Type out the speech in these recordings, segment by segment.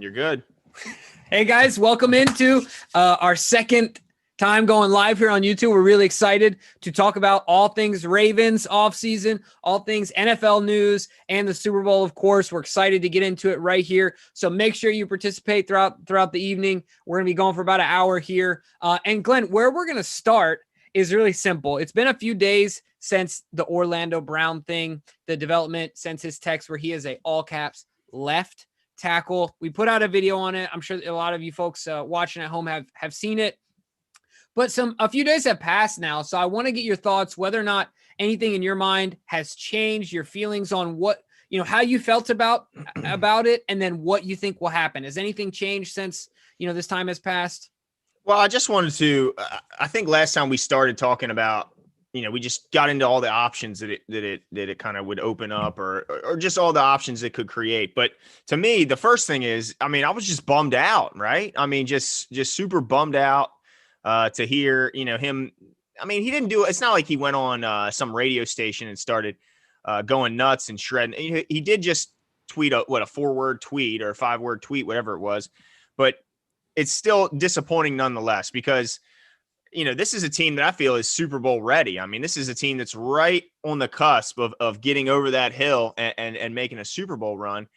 You're good. Hey guys, welcome into our second time going live here on YouTube. We're really excited to talk about all things Ravens offseason, all things NFL news, and the Super Bowl, of course. We're excited to get into it right here. So make sure you participate throughout the evening. We're going to be going for about an hour here. And Glenn, where we're going to start is really simple. It's been a few days since the Orlando Brown thing, the development since his text where he is a all caps left tackle. We put out a video on it. I'm sure a lot of you folks watching at home have seen it. But a few days have passed now, so I want to get your thoughts whether or not anything in your mind has changed, your feelings on what, how you felt about it, and then what you think will happen. Has anything changed since, this time has passed? Well, I just wanted to, I think last time we started talking about, we just got into all the options that it kind of would open up or just all the options it could create. But to me, the first thing is, I was just bummed out, right? Just super bummed out to hear, him. He didn't do it. It's not like he went on some radio station and started going nuts and shredding. He did just tweet a 4-word tweet or a 5-word tweet, whatever it was. But it's still disappointing nonetheless, because this is a team that I feel is Super Bowl ready. This is a team that's right on the cusp of getting over that hill and making a Super Bowl run.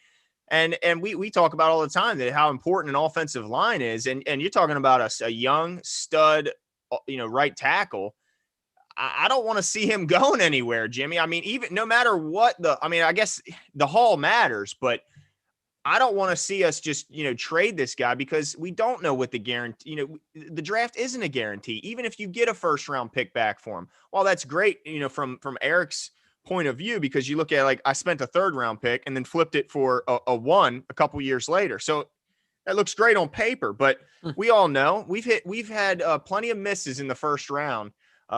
And we talk about all the time that how important an offensive line is. And you're talking about a young stud, right tackle. I don't want to see him going anywhere, Jimmy. Even no matter what I guess the haul matters, but I don't want to see us just, trade this guy, because we don't know what the guarantee, the draft isn't a guarantee. Even if you get a first round pick back for him, well, that's great, from Eric's point of view, because you look at, like, I spent a 3rd round pick and then flipped it for a 1 a couple years later. So that looks great on paper, but we all know we've had plenty of misses in the first round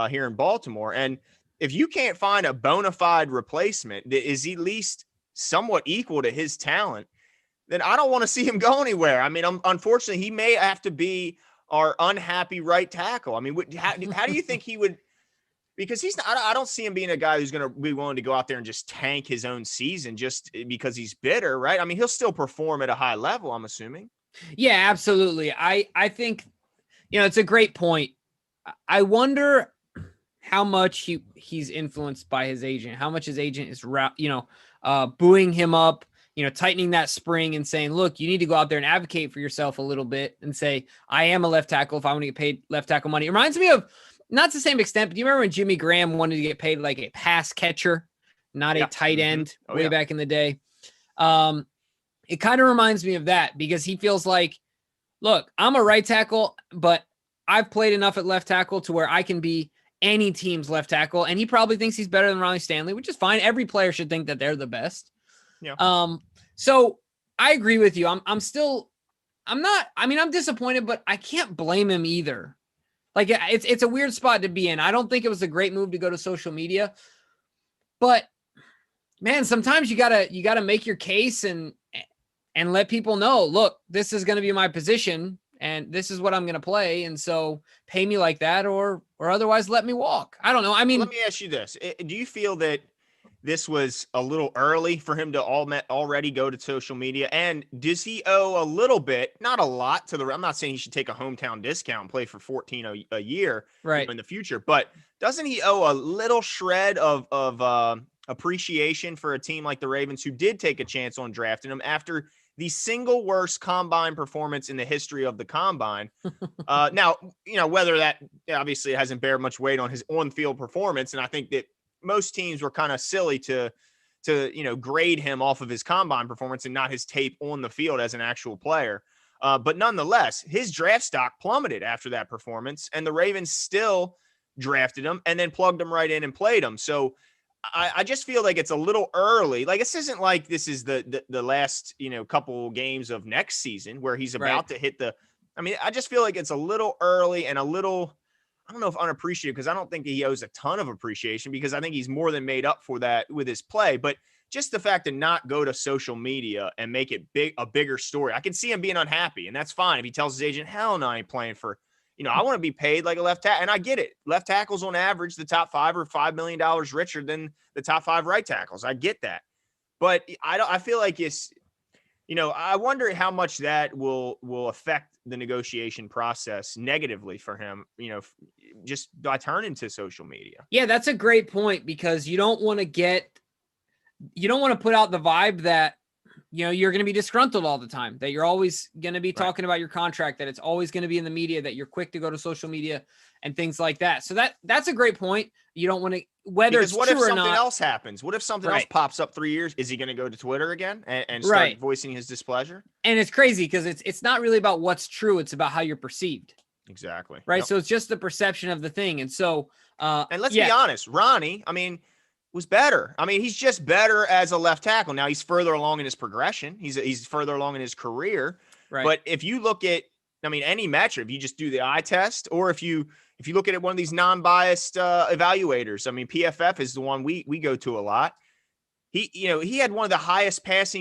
here in Baltimore. And if you can't find a bona fide replacement that is at least somewhat equal to his talent, then I don't want to see him go anywhere. Unfortunately, he may have to be our unhappy right tackle. How do you think he would? Because he's not, I don't see him being a guy who's going to be willing to go out there and just tank his own season just because he's bitter, right? He'll still perform at a high level, I'm assuming. Yeah, absolutely. I think, it's a great point. I wonder how much he's influenced by his agent, how much his agent is, booing him up, tightening that spring and saying, look, you need to go out there and advocate for yourself a little bit and say, I am a left tackle if I want to get paid left tackle money. It reminds me of, not to the same extent, but do you remember when Jimmy Graham wanted to get paid like a pass catcher, not a tight end way back in the day? It kind of reminds me of that, because he feels like, look, I'm a right tackle, but I've played enough at left tackle to where I can be any team's left tackle. And he probably thinks he's better than Ronnie Stanley, which is fine. Every player should think that they're the best. Yeah. So I agree with you. I'm disappointed, but I can't blame him either. Like, it's a weird spot to be in. I don't think it was a great move to go to social media, but man, sometimes you gotta make your case and let people know, look, this is going to be my position and this is what I'm going to play. And so pay me like that or otherwise let me walk. I don't know. Let me ask you this. Do you feel that this was a little early for him to already go to social media? And does he owe a little bit, not a lot, to I'm not saying he should take a hometown discount and play for $14 a year in the future, but doesn't he owe a little shred of appreciation for a team like the Ravens, who did take a chance on drafting him after the single worst combine performance in the history of the combine? Now, whether that obviously it hasn't bear much weight on his on-field performance, and I think that most teams were kind of silly to grade him off of his combine performance and not his tape on the field as an actual player. But nonetheless, his draft stock plummeted after that performance, and the Ravens still drafted him and then plugged him right in and played him. So I just feel like it's a little early. Like, this isn't like this is the last, couple games of next season where he's about to hit I just feel like it's a little early and a little, I don't know if unappreciated, because I don't think he owes a ton of appreciation, because I think he's more than made up for that with his play. But just the fact to not go to social media and make it a bigger story. I can see him being unhappy, and that's fine. If he tells his agent, hell no, I ain't playing for, I want to be paid like a left tackle. And I get it. Left tackles on average, the top 5 are $5 million richer than the top 5 right tackles. I get that. But I feel like I wonder how much that will affect the negotiation process negatively for him, just by turning to social media. Yeah, that's a great point, because you don't want to put out the vibe that, you're going to be disgruntled all the time, that you're always going to be talking about your contract, that it's always going to be in the media, that you're quick to go to social media and things like that. So that's a great point. You don't want to, whether because it's what true if or something not. else happens? What if something else pops up 3 years? Is he going to go to Twitter again and start voicing his displeasure? And it's crazy because it's not really about what's true. It's about how you're perceived. Exactly. Right. Yep. So it's just the perception of the thing. And so, and let's be honest, Ronnie, was better. He's just better as a left tackle. Now he's further along in his progression. He's further along in his career. Right. But if you look at, any metric, if you just do the eye test, or if you look at it, one of these non-biased evaluators, PFF is the one we go to a lot. He had one of the highest pass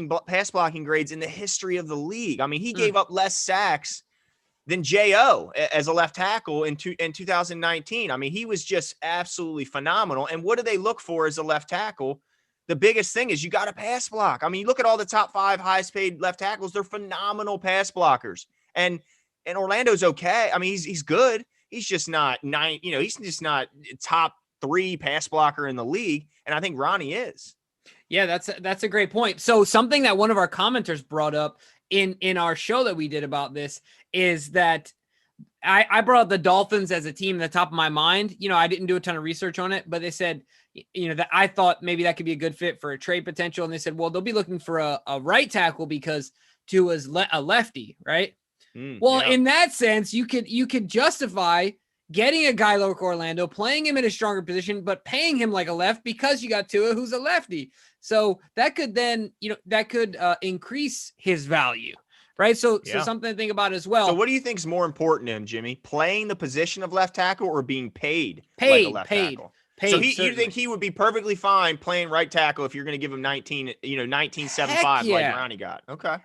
blocking grades in the history of the league. He gave up less sacks than J.O. as a left tackle in 2019. He was just absolutely phenomenal. And what do they look for as a left tackle? The biggest thing is you got to pass block. You look at all the top 5 highest paid left tackles, they're phenomenal pass blockers. And Orlando's okay. He's good. He's just not he's just not top 3 pass blocker in the league. And I think Ronnie is. Yeah, that's a great point. So something that one of our commenters brought up in our show that we did about this is that I brought up the Dolphins as a team at the top of my mind. I didn't do a ton of research on it, but they said, that I thought maybe that could be a good fit for a trade potential. And they said, well, they'll be looking for a right tackle because Tua's a lefty, right? In that sense, you could justify getting a guy like Orlando, playing him in a stronger position, but paying him like a left because you got Tua, who's a lefty. So that could then, increase his value, right? So something to think about as well. So what do you think is more important to him, Jimmy? Playing the position of left tackle or being paid like a left tackle? So you think he would be perfectly fine playing right tackle if you're going to give him 19.75 like Ronnie got? Okay.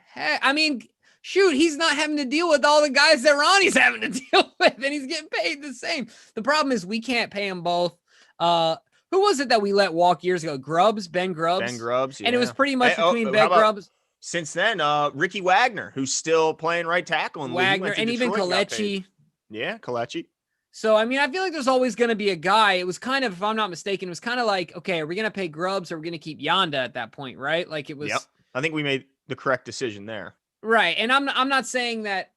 Shoot, he's not having to deal with all the guys that Ronnie's having to deal with, and he's getting paid the same. The problem is we can't pay him both. Who was it that we let walk years ago? Ben Grubbs. Yeah. And it was pretty much between Ben Grubbs. Since then, Ricky Wagner, who's still playing right tackle. Wagner, and even Kalechi. Yeah, Kalechi. So, I feel like there's always going to be a guy. It was kind of, if I'm not mistaken, it was kind of like, okay, are we going to pay Grubbs or are we going to keep Yonda at that point, right? Like it was. Yep. I think we made the correct decision there. Right. And I'm not saying that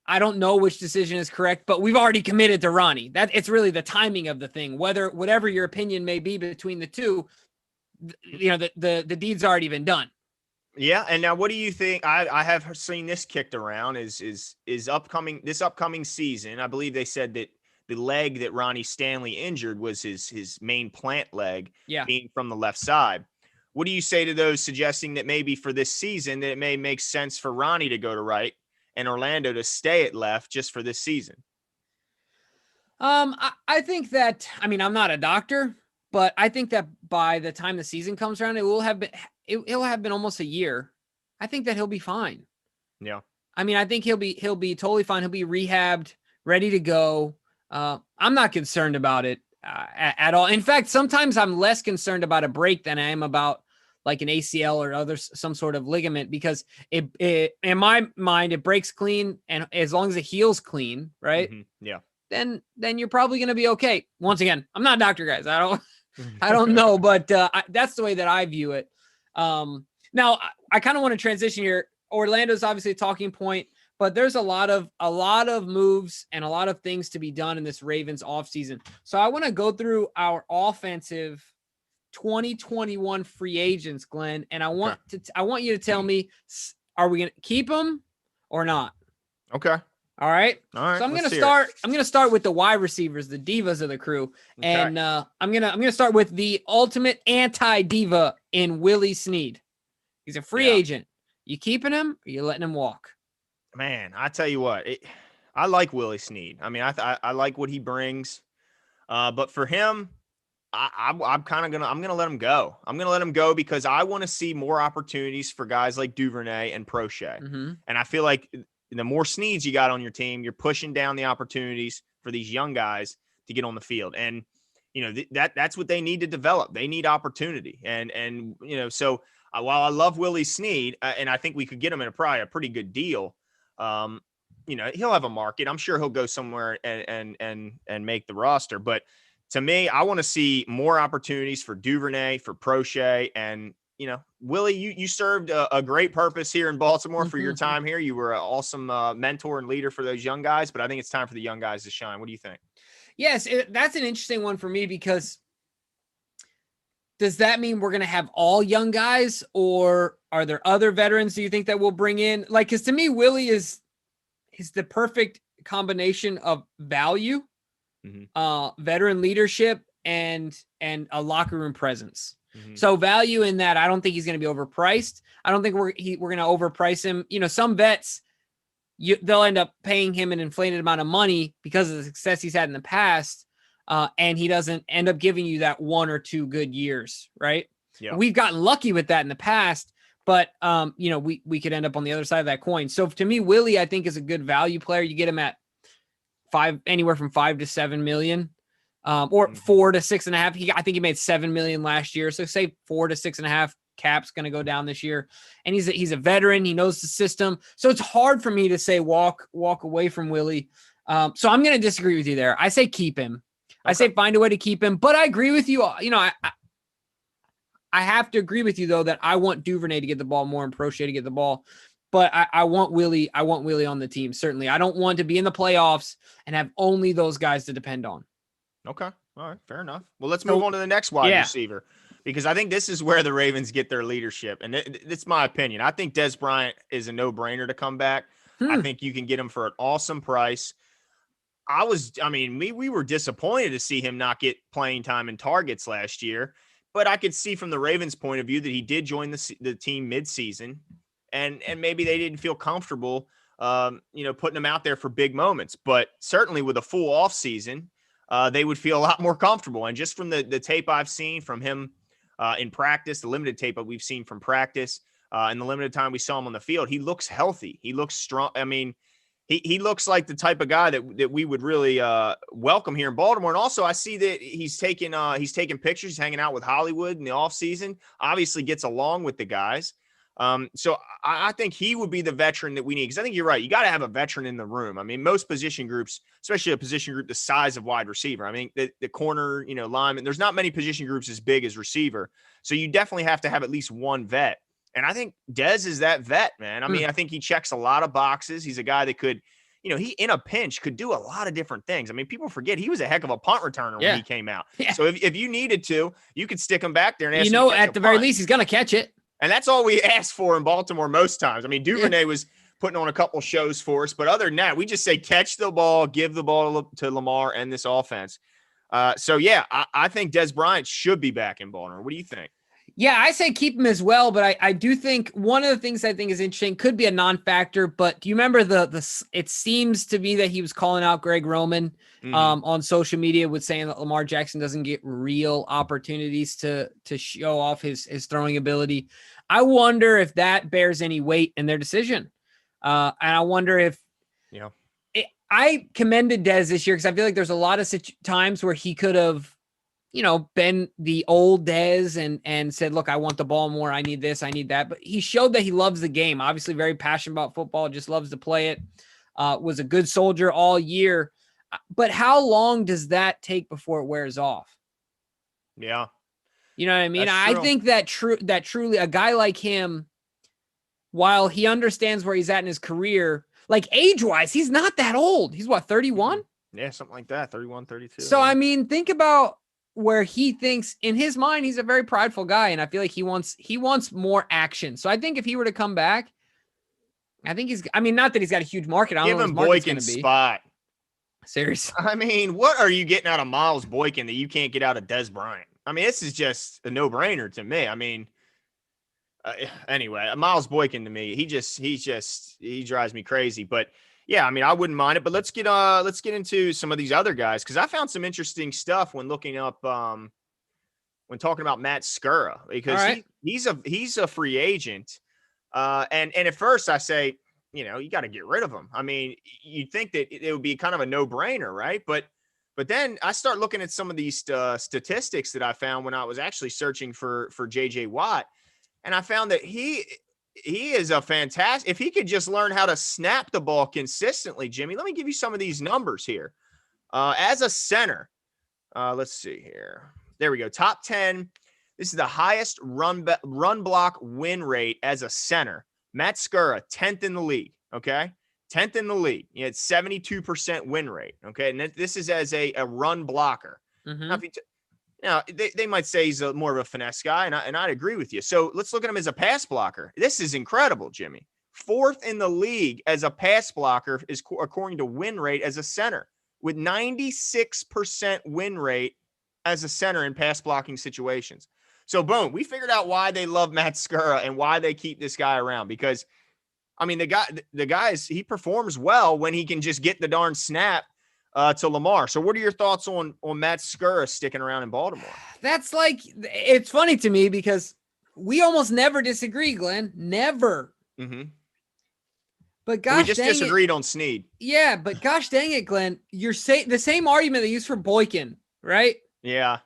I don't know which decision is correct, but we've already committed to Ronnie. That it's really the timing of the thing, whatever your opinion may be between the two, the deed's already been done. Yeah. And now what do you think? I have seen this kicked around is this upcoming season. I believe they said that the leg that Ronnie Stanley injured was his main plant leg, being from the left side. What do you say to those suggesting that maybe for this season that it may make sense for Ronnie to go to right and Orlando to stay at left just for this season? I think that, I'm not a doctor, but I think that by the time the season comes around, it'll have been almost a year. I think that he'll be fine. Yeah. I think he'll be totally fine. He'll be rehabbed, ready to go. I'm not concerned about it at all. In fact, sometimes I'm less concerned about a break than I am about like an ACL or some sort of ligament, because it in my mind, it breaks clean. And as long as it heals clean, right? Mm-hmm. Yeah. Then you're probably going to be okay. Once again, I'm not a doctor, guys. I don't know, but that's the way that I view it. Now I kind of want to transition here. Orlando's obviously a talking point, but there's a lot of moves and a lot of things to be done in this Ravens offseason. So I want to go through our offensive 2021 free agents, Glenn, and I want you to tell me, are we going to keep them or not? Okay. All right. So I'm going to start with the wide receivers, the divas of the crew. Okay. And I'm going to start with the ultimate anti-diva in Willie Snead. He's a free agent. You keeping him or you letting him walk? Man, I tell you what, I like Willie Snead. I like what he brings. But for him, I'm gonna let him go. I'm gonna let him go because I want to see more opportunities for guys like Duvernay and Prochet. Mm-hmm. And I feel like the more Sneads you got on your team, you're pushing down the opportunities for these young guys to get on the field. And that's what they need to develop. They need opportunity. And so while I love Willie Snead, and I think we could get him at probably a pretty good deal, he'll have a market. I'm sure he'll go somewhere and make the roster. But to me, I want to see more opportunities for Duvernay, for Prochet, and Willie, you served a great purpose here in Baltimore for your time here. You were an awesome mentor and leader for those young guys, but I think it's time for the young guys to shine. What do you think? Yes, that's an interesting one for me, because does that mean we're going to have all young guys, or are there other veterans do you think that we'll bring in? Like, because to me, Willie is the perfect combination of value, veteran leadership, and a locker room presence. So value in that, I don't think he's going to be overpriced. I don't think we're going to overprice him. Some vets, they'll end up paying him an inflated amount of money because of the success he's had in the past, and he doesn't end up giving you that 1 or 2 good years, right? Yeah. We've gotten lucky with that in the past, but we could end up on the other side of that coin. So to me, Willie, I think, is a good value player. You get him at anywhere from $5 to $7 million. Or $4 to $6.5. I think he made $7 million last year. So say $4 to $6.5 cap's going to go down this year. And he's a veteran. He knows the system. So it's hard for me to say walk away from Willie. So I'm going to disagree with you there. I say keep him. Okay. I say find a way to keep him. But I agree with you. I have to agree with you though that I want Duvernay to get the ball more and Prochet to get the ball. But I want Willie. I want Willie on the team. Certainly, I don't want to be in the playoffs and have only those guys to depend on. Okay. All right. Fair enough. Well, let's move on to the next wide receiver, because I think this is where the Ravens get their leadership. And it's my opinion. I think Dez Bryant is a no-brainer to come back. I think you can get him for an awesome price. We were disappointed to see him not get playing time and targets last year, but I could see from the Ravens' point of view that he did join the team mid-season, and maybe they didn't feel comfortable, putting him out there for big moments. But certainly with a full off season, they would feel a lot more comfortable. And just from the tape I've seen from him in practice, the limited tape that we've seen from practice, and the limited time we saw him on the field, he looks healthy. He looks strong. I mean, he looks like the type of guy that we would really welcome here in Baltimore. And also, I see that he's taking pictures. He's hanging out with Hollywood in the offseason. Obviously gets along with the guys. So I think he would be the veteran that we need, because I think you're right. You got to have a veteran in the room. I mean, most position groups, especially a position group the size of wide receiver, I mean, the corner, lineman, there's not many position groups as big as receiver. So you definitely have to have at least one vet. And I think Dez is that vet, man. I mean, I think he checks a lot of boxes. He's a guy that could, he in a pinch could do a lot of different things. I mean, people forget he was a heck of a punt returner when he came out. Yeah. So if you needed to, you could stick him back there and ask him to catch at the very least, he's going to catch it. And that's all we ask for in Baltimore most times. I mean, Duvernay was putting on a couple shows for us, but other than that, we just say catch the ball, give the ball to Lamar and this offense. I think Dez Bryant should be back in Baltimore. What do you think? Yeah, I say keep him as well, but I do think one of the things I think is interesting, could be a non-factor, but do you remember it seems to be that he was calling out Greg Roman on social media with saying that Lamar Jackson doesn't get real opportunities to show off his throwing ability. I wonder if that bears any weight in their decision. And I wonder if I commended Dez this year because I feel like there's a lot of times where he could have been the old Dez and said, look, I want the ball more. I need this. I need that. But he showed that he loves the game. Obviously very passionate about football, just loves to play it. Was a good soldier all year. But how long does that take before it wears off? Yeah. You know what I mean? I think that truly a guy like him, while he understands where he's at in his career, like age-wise, he's not that old. He's what, 31? Yeah, something like that. 31, 32. So, I mean, think about where he thinks in his mind, he's a very prideful guy. And I feel like he wants more action. So I think if he were to come back, I think not that he's got a huge market. I don't know what his market's gonna be. Spot. Seriously. I mean, what are you getting out of Miles Boykin that you can't get out of Dez Bryant? I mean, this is just a no-brainer to me. I mean, anyway, Miles Boykin to me, he drives me crazy. But yeah, I mean, I wouldn't mind it. But let's get into some of these other guys, because I found some interesting stuff when looking up when talking about Matt Skura, because he's a free agent. And at first I say, you got to get rid of him. I mean, you'd think that it would be kind of a no-brainer, right? But then I start looking at some of these statistics that I found when I was actually searching for JJ Watt. And I found that he is a fantastic, if he could just learn how to snap the ball consistently, Jimmy, let me give you some of these numbers here. As a center, let's see here. There we go. Top 10. This is the highest run block win rate as a center. Matt Skura, 10th in the league. Okay. 10th in the league. He had 72% win rate. Okay. And this is as a run blocker. Mm-hmm. Now, Now, they might say he's more of a finesse guy, and I'd agree with you. So let's look at him as a pass blocker. This is incredible, Jimmy. 4th in the league as a pass blocker is according to win rate as a center, with 96% win rate as a center in pass blocking situations. So boom, we figured out why they love Matt Skura and why they keep this guy around. Because, I mean, the guy he performs well when he can just get the darn snap to Lamar. So what are your thoughts on Matt Skura sticking around in Baltimore? That's like, it's funny to me because we almost never disagree, Glenn. Never. Mm-hmm. But gosh, we just disagreed on Snead. Yeah, but gosh dang it, Glenn. You're saying the same argument they used for Boykin, right? Yeah.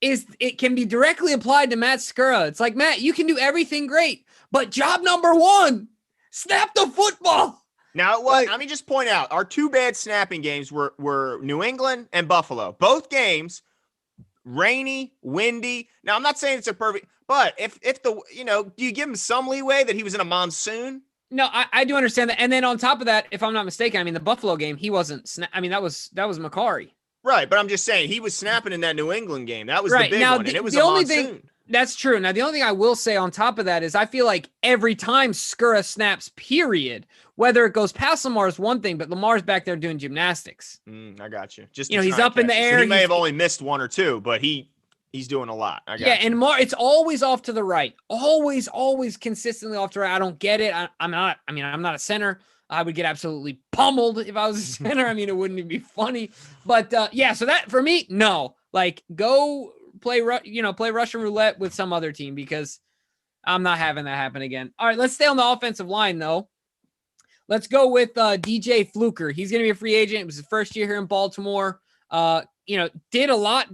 It can be directly applied to Matt Skura. It's like, Matt, you can do everything great, but job number 1, snap the football. Now, let me just point out, our 2 bad snapping games were New England and Buffalo. Both games, rainy, windy. Now, I'm not saying it's a perfect, but if do you give him some leeway that he was in a monsoon? No, I do understand that. And then on top of that, if I'm not mistaken, I mean, the Buffalo game, he wasn't, that was Macari. Right, but I'm just saying, he was snapping in that New England game. That was right. The big now, one, and it was the a only monsoon. Thing, that's true. Now, the only thing I will say on top of that is I feel like every time Skura snaps, period, whether it goes past Lamar is one thing, but Lamar's back there doing gymnastics. I got you. Just he's up in the air. So he may have only missed 1 or 2, but he's doing a lot. I got you. And it's always off to the right. Always consistently off to the right. I don't get it. I'm not a center. I would get absolutely pummeled if I was a center. I mean, it wouldn't even be funny. But so that for me, no. Like, go play Russian roulette with some other team because I'm not having that happen again. All right, let's stay on the offensive line though. Let's go with DJ Fluker. He's going to be a free agent. It was his first year here in Baltimore. Did a lot.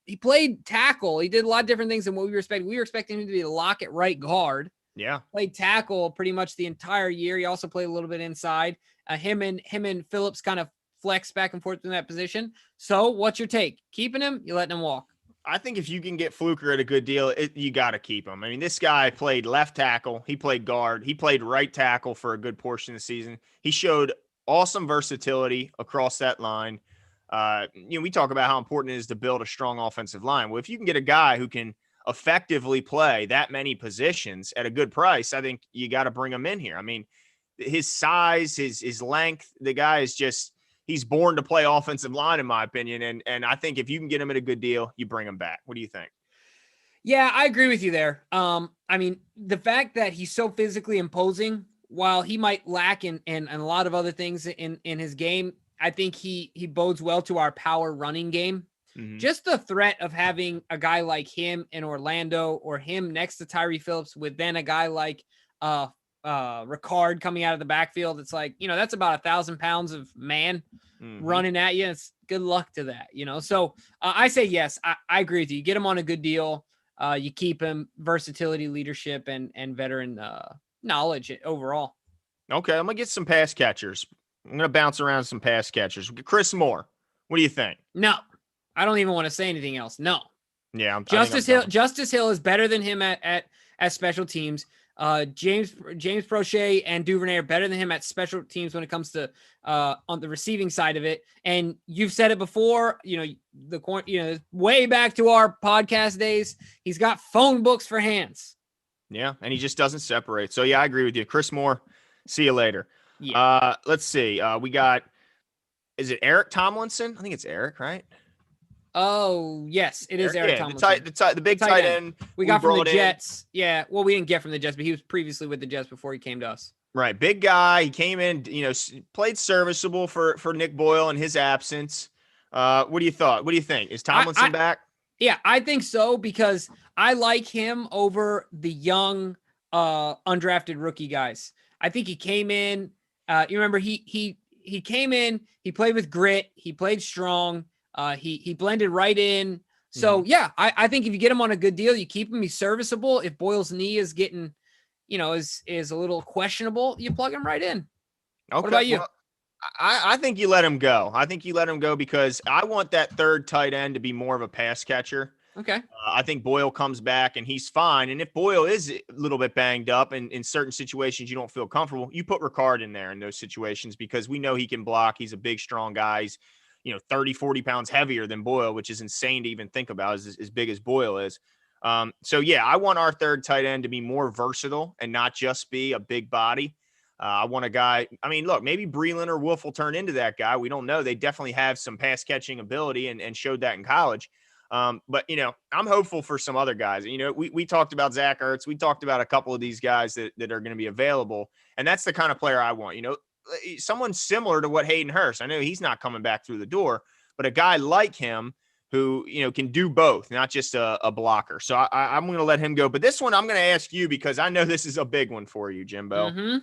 He played tackle. He did a lot of different things than what we were expecting. We were expecting him to be a lock at right guard. Yeah. Played tackle pretty much the entire year. He also played a little bit inside. Him and Phillips kind of flex back and forth in that position. So what's your take? Keeping him? You letting him walk? I think if you can get Fluker at a good deal, you got to keep him. I mean, this guy played left tackle. He played guard. He played right tackle for a good portion of the season. He showed awesome versatility across that line. We talk about how important it is to build a strong offensive line. Well, if you can get a guy who can effectively play that many positions at a good price, I think you got to bring him in here. I mean, his size, his length, the guy is just, he's born to play offensive line, in my opinion. And I think if you can get him at a good deal, you bring him back. What do you think? Yeah, I agree with you there. I mean, the fact that he's so physically imposing, while he might lack in a lot of other things in his game, I think he bodes well to our power running game. Mm-hmm. Just the threat of having a guy like him in Orlando or him next to Tyree Phillips with then a guy like Ricard coming out of the backfield. It's like, that's about 1,000 pounds of man running at you. It's good luck to that, So I say, yes, I agree with you. You get him on a good deal. You keep him, versatility, leadership, and veteran knowledge overall. Okay. I'm going to get some pass catchers. I'm going to bounce around some pass catchers. Chris Moore. What do you think? No, I don't even want to say anything else. No. Yeah. Justice Hill is better than him at special teams. James Prochet and Duvernay are better than him at special teams when it comes to on the receiving side of it. And you've said it before, way back to our podcast days, he's got phone books for hands. Yeah, and he just doesn't separate. So yeah, I agree with you. Chris Moore, see you later. Yeah. Let's see. We got, is it Eric Tomlinson? I think it's Eric, right? Oh, yes, it is Eric Tomlinson. The big tight end we got from the Jets. Yeah, well, we didn't get from the Jets, but he was previously with the Jets before he came to us. Right, big guy. He came in, played serviceable for Nick Boyle in his absence. What do you think? Is Tomlinson back? Yeah, I think so because I like him over the young, undrafted rookie guys. I think he came in. You remember he came in. He played with grit. He played strong. He blended right in. So yeah, I think if you get him on a good deal, you keep him, he's serviceable. If Boyle's knee is getting, is a little questionable, you plug him right in. Okay. What about you? Well, I think you let him go. I think you let him go because I want that third tight end to be more of a pass catcher. Okay. I think Boyle comes back and he's fine. And if Boyle is a little bit banged up and in certain situations you don't feel comfortable, you put Ricard in there in those situations because we know he can block. He's a big, strong guy. He's, 30, 40 pounds heavier than Boyle, which is insane to even think about as big as Boyle is. So, yeah, I want our third tight end to be more versatile and not just be a big body. I want a guy. I mean, look, maybe Breeland or Wolf will turn into that guy. We don't know. They definitely have some pass catching ability and showed that in college. But, I'm hopeful for some other guys. We talked about Zach Ertz. We talked about a couple of these guys that are going to be available. And that's the kind of player I want. Someone similar to what Hayden Hurst. I know he's not coming back through the door, but a guy like him who, can do both, not just a blocker. So I'm going to let him go. But this one I'm going to ask you because I know this is a big one for you, Jimbo.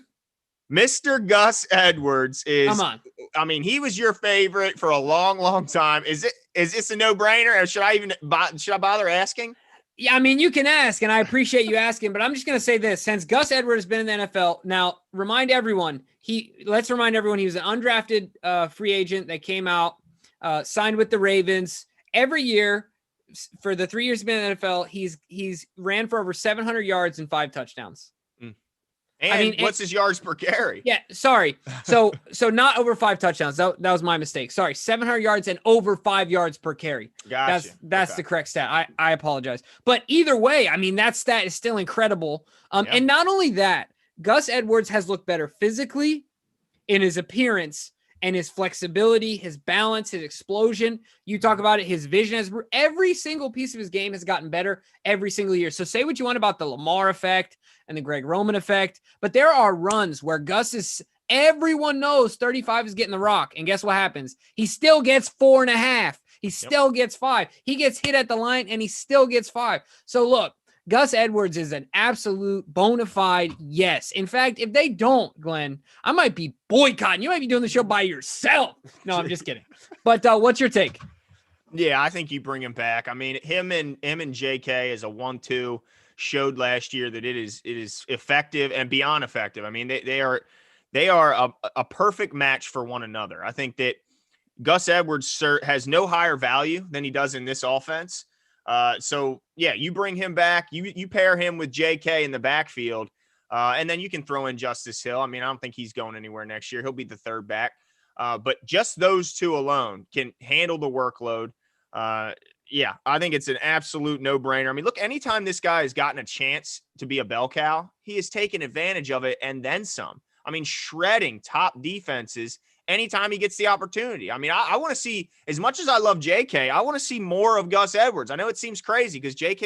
Mr. Gus Edwards is, come on. I mean, he was your favorite for a long, long time. Is this a no-brainer? Or should I bother asking? Yeah, I mean, you can ask, and I appreciate you asking, but I'm just going to say this. Since Gus Edwards has been in the NFL, now let's remind everyone, he was an undrafted free agent that came out, signed with the Ravens. Every year, for the 3 years he's been in the NFL, he's ran for over 700 yards and 5 touchdowns. And what's his yards per carry? Yeah, sorry. So not over 5 touchdowns. That was my mistake. Sorry, 700 yards and over 5 yards per carry. Gotcha. That's the correct stat. I apologize. But either way, I mean, that stat is still incredible. And not only that, Gus Edwards has looked better physically in his appearance and his flexibility, his balance, his explosion. You talk about it, his vision. Every single piece of his game has gotten better every single year. So say what you want about the Lamar effect and the Greg Roman effect, but there are runs where everyone knows 35 is getting the rock. And guess what happens? He still gets 4.5. He still gets 5. He gets hit at the line and he still gets 5. So look, Gus Edwards is an absolute bona fide yes. In fact, if they don't, Glenn, I might be boycotting. You might be doing the show by yourself. No, I'm just kidding. But what's your take? Yeah, I think you bring him back. I mean, him and JK as a 1-2 showed last year that it is effective and beyond effective. I mean, they are a perfect match for one another. I think that Gus Edwards has no higher value than he does in this offense. So yeah, you bring him back, you pair him with JK in the backfield, and then you can throw in Justice Hill. I mean, I don't think he's going anywhere next year. He'll be the third back. But just those two alone can handle the workload. Yeah, I think it's an absolute no-brainer. I mean, look, anytime this guy has gotten a chance to be a bell cow, he has taken advantage of it and then some. I mean, shredding top defenses anytime he gets the opportunity. I mean, I want to see, as much as I love JK, I want to see more of Gus Edwards. I know it seems crazy because JK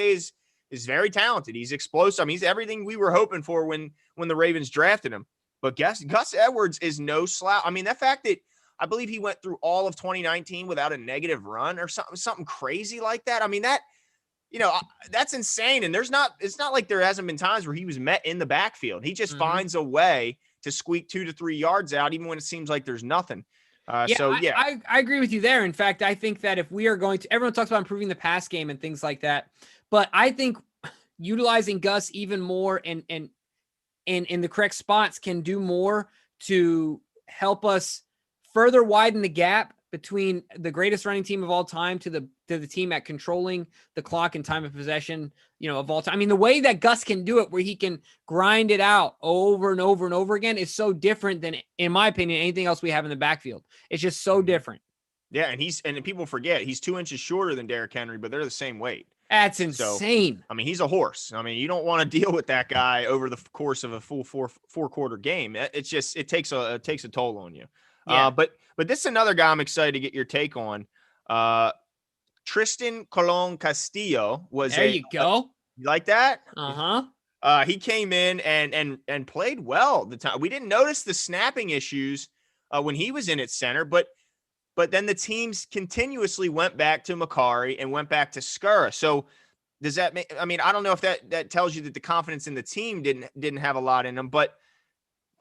is very talented. He's explosive. I mean, he's everything we were hoping for when the Ravens drafted him. But Gus Edwards is no slouch. I mean, that fact that I believe he went through all of 2019 without a negative run or something crazy like that. I mean, that's insane. And it's not like there hasn't been times where he was met in the backfield. He just finds a way to squeak 2 to 3 yards out, even when it seems like there's nothing. I agree with you there. In fact, I think that if we are going to, everyone talks about improving the pass game and things like that, but I think utilizing Gus even more and in the correct spots can do more to help us further widen the gap between the greatest running team of all time to the team at controlling the clock and time of possession, of all time. I mean, the way that Gus can do it, where he can grind it out over and over and over again, is so different than, in my opinion, anything else we have in the backfield. It's just so different. Yeah, and people forget he's 2 inches shorter than Derrick Henry, but they're the same weight. That's insane. So, I mean, he's a horse. I mean, you don't want to deal with that guy over the course of a full four-quarter game. It takes a toll on you. Yeah. But this is another guy I'm excited to get your take on. Tristan Colon-Castillo was there. You go. You like that? Uh-huh. He came in and played well the time. We didn't notice the snapping issues when he was in at center, but then the teams continuously went back to Makari and went back to Skura. So does that make, I mean, I don't know if that tells you that the confidence in the team didn't have a lot in him, but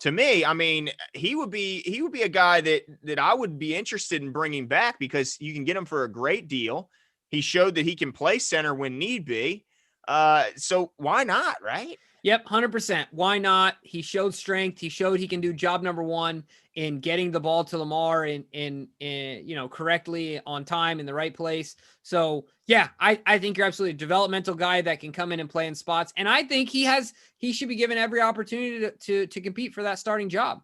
to me, I mean, he would be a guy that I would be interested in bringing back because you can get him for a great deal. He showed that he can play center when need be. So why not, right? Yep, 100%. Why not? He showed strength. He showed he can do job number one in getting the ball to Lamar in correctly on time in the right place. So yeah, I think you're absolutely a developmental guy that can come in and play in spots. And I think he should be given every opportunity to compete for that starting job.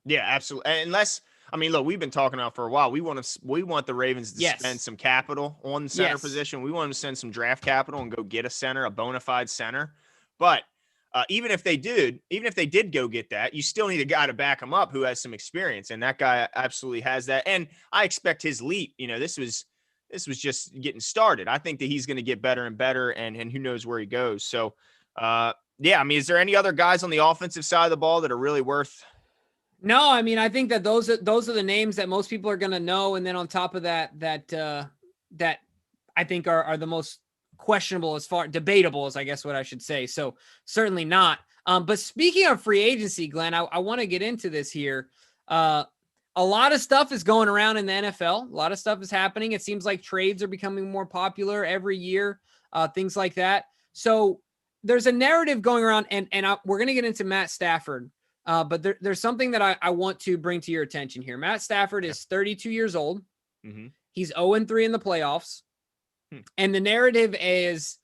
Yeah, absolutely. Unless, I mean, look, we've been talking about for a while. We want the Ravens to spend some capital on the center position. We want them to send some draft capital and go get a center, a bona fide center. But even if they did go get that, you still need a guy to back him up who has some experience, and that guy absolutely has that. And I expect his leap. This was just getting started. I think that he's going to get better and better, and who knows where he goes. So, yeah, I mean, is there any other guys on the offensive side of the ball that are really worth? No, I mean, I think that those are the names that most people are going to know, and then on top of that I think are the most questionable debatable is I guess what I should say. So certainly not. But speaking of free agency, Glenn, I want to get into this here. A lot of stuff is going around in the NFL. A lot of stuff is happening. It seems like trades are becoming more popular every year, things like that. So there's a narrative going around, and we're going to get into Matt Stafford. But there's something that I want to bring to your attention here. Matt Stafford is 32 years old. Mm-hmm. He's 0-3 in the playoffs. And the narrative is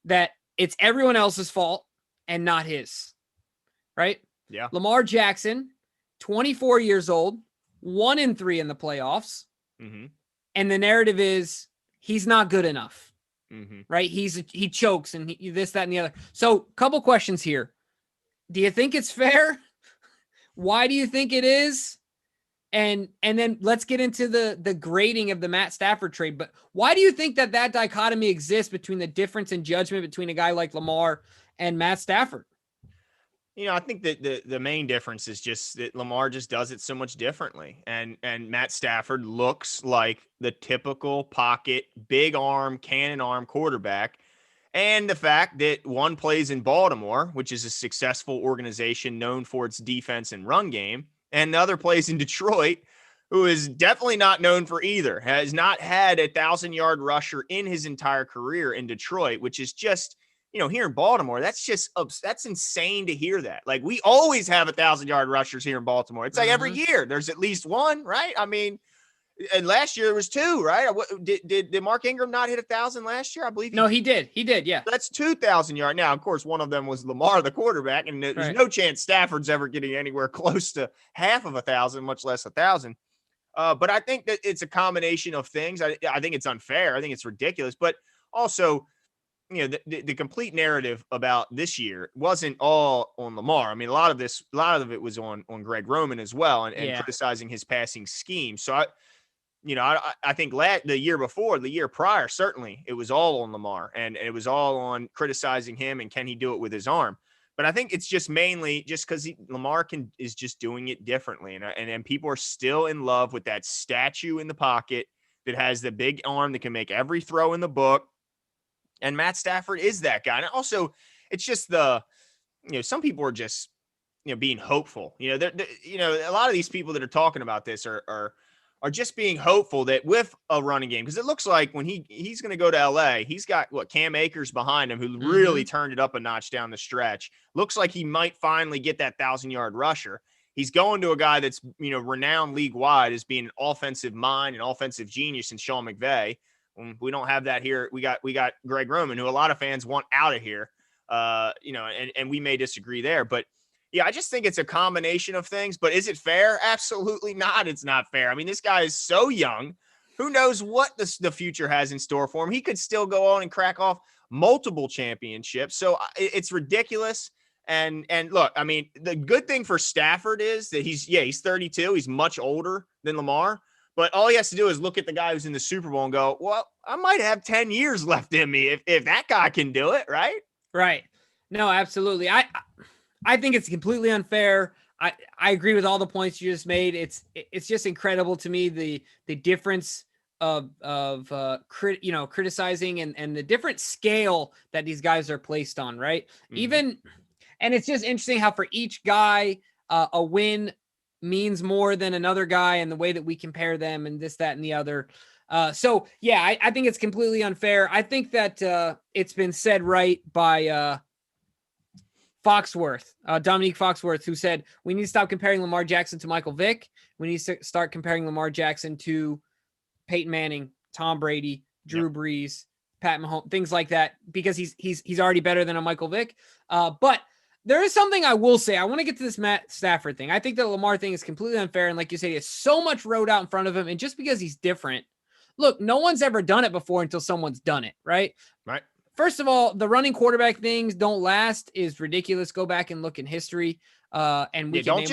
that it's everyone else's fault and not his, right? Yeah. Lamar Jackson, 24 years old, 1-3 in the playoffs. Mm-hmm. And the narrative is he's not good enough, right? He chokes and this, that, and the other. So couple questions here. Do you think it's fair? Why do you think it is? And then let's get into the grading of the Matt Stafford trade. But why do you think that dichotomy exists between the difference in judgment between a guy like Lamar and Matt Stafford? I think that the main difference is just that Lamar just does it so much differently. And Matt Stafford looks like the typical pocket, big arm, cannon arm quarterback. And the fact that one plays in Baltimore, which is a successful organization known for its defense and run game, and the other plays in Detroit, who is definitely not known for either, has not had a 1,000-yard rusher in his entire career in Detroit, which is just, here in Baltimore, that's insane to hear that. Like, we always have 1,000-yard rushers here in Baltimore. It's like every year there's at least one, right? I mean, and last year there was two, right? Did Mark Ingram not hit 1,000 last year? I believe. No, he did. He did. Yeah. That's 2,000 yards. Now, of course, one of them was Lamar, the quarterback, and there's no chance Stafford's ever getting anywhere close to half of 1,000, much less 1,000. But I think that it's a combination of things. I think it's unfair. I think it's ridiculous. But also, the complete narrative about this year wasn't all on Lamar. I mean, a lot of it was on Greg Roman as well, and criticizing his passing scheme. So I think the year prior, certainly it was all on Lamar, and it was all on criticizing him and can he do it with his arm. But I think it's just mainly just because Lamar is just doing it differently. And people are still in love with that statue in the pocket that has the big arm that can make every throw in the book. And Matt Stafford is that guy. And also, it's just some people are just, being hopeful. A lot of these people that are talking about this are just being hopeful that with a running game, because it looks like when he's going to go to LA, he's got Cam Akers behind him, who really turned it up a notch down the stretch. Looks like he might finally get that 1,000-yard rusher. He's going to a guy that's, renowned league wide as being an offensive mind and offensive genius in Sean McVay. We don't have that here. We got Greg Roman, who a lot of fans want out of here. And we may disagree there, but yeah, I just think it's a combination of things. But is it fair? Absolutely not. It's not fair. I mean, this guy is so young. Who knows what the future has in store for him? He could still go on and crack off multiple championships. So it's ridiculous. And look, I mean, the good thing for Stafford is that he's 32. He's much older than Lamar. But all he has to do is look at the guy who's in the Super Bowl and go, well, I might have 10 years left in me if that guy can do it, right? Right. No, absolutely. I think it's completely unfair. I agree with all the points you just made. It's just incredible to me the difference of criticizing and the different scale that these guys are placed on, right? Mm-hmm. And it's just interesting how for each guy a win means more than another guy, and the way that we compare them and this, that, and the other. So yeah, I think it's completely unfair. I think that it's been said right by Foxworth, Dominique Foxworth, who said we need to stop comparing Lamar Jackson to Michael Vick. We need to start comparing Lamar Jackson to Peyton Manning, Tom Brady, Drew Brees, Pat Mahomes, things like that, because he's already better than a Michael Vick. But there is something I will say. I want to get to this Matt Stafford thing. I think the Lamar thing is completely unfair. And like you say, he has so much road out in front of him. And just because he's different, look, no one's ever done it before until someone's done it, right? Right. First of all, the running quarterback things don't last is ridiculous. Go back and look in history. And we don't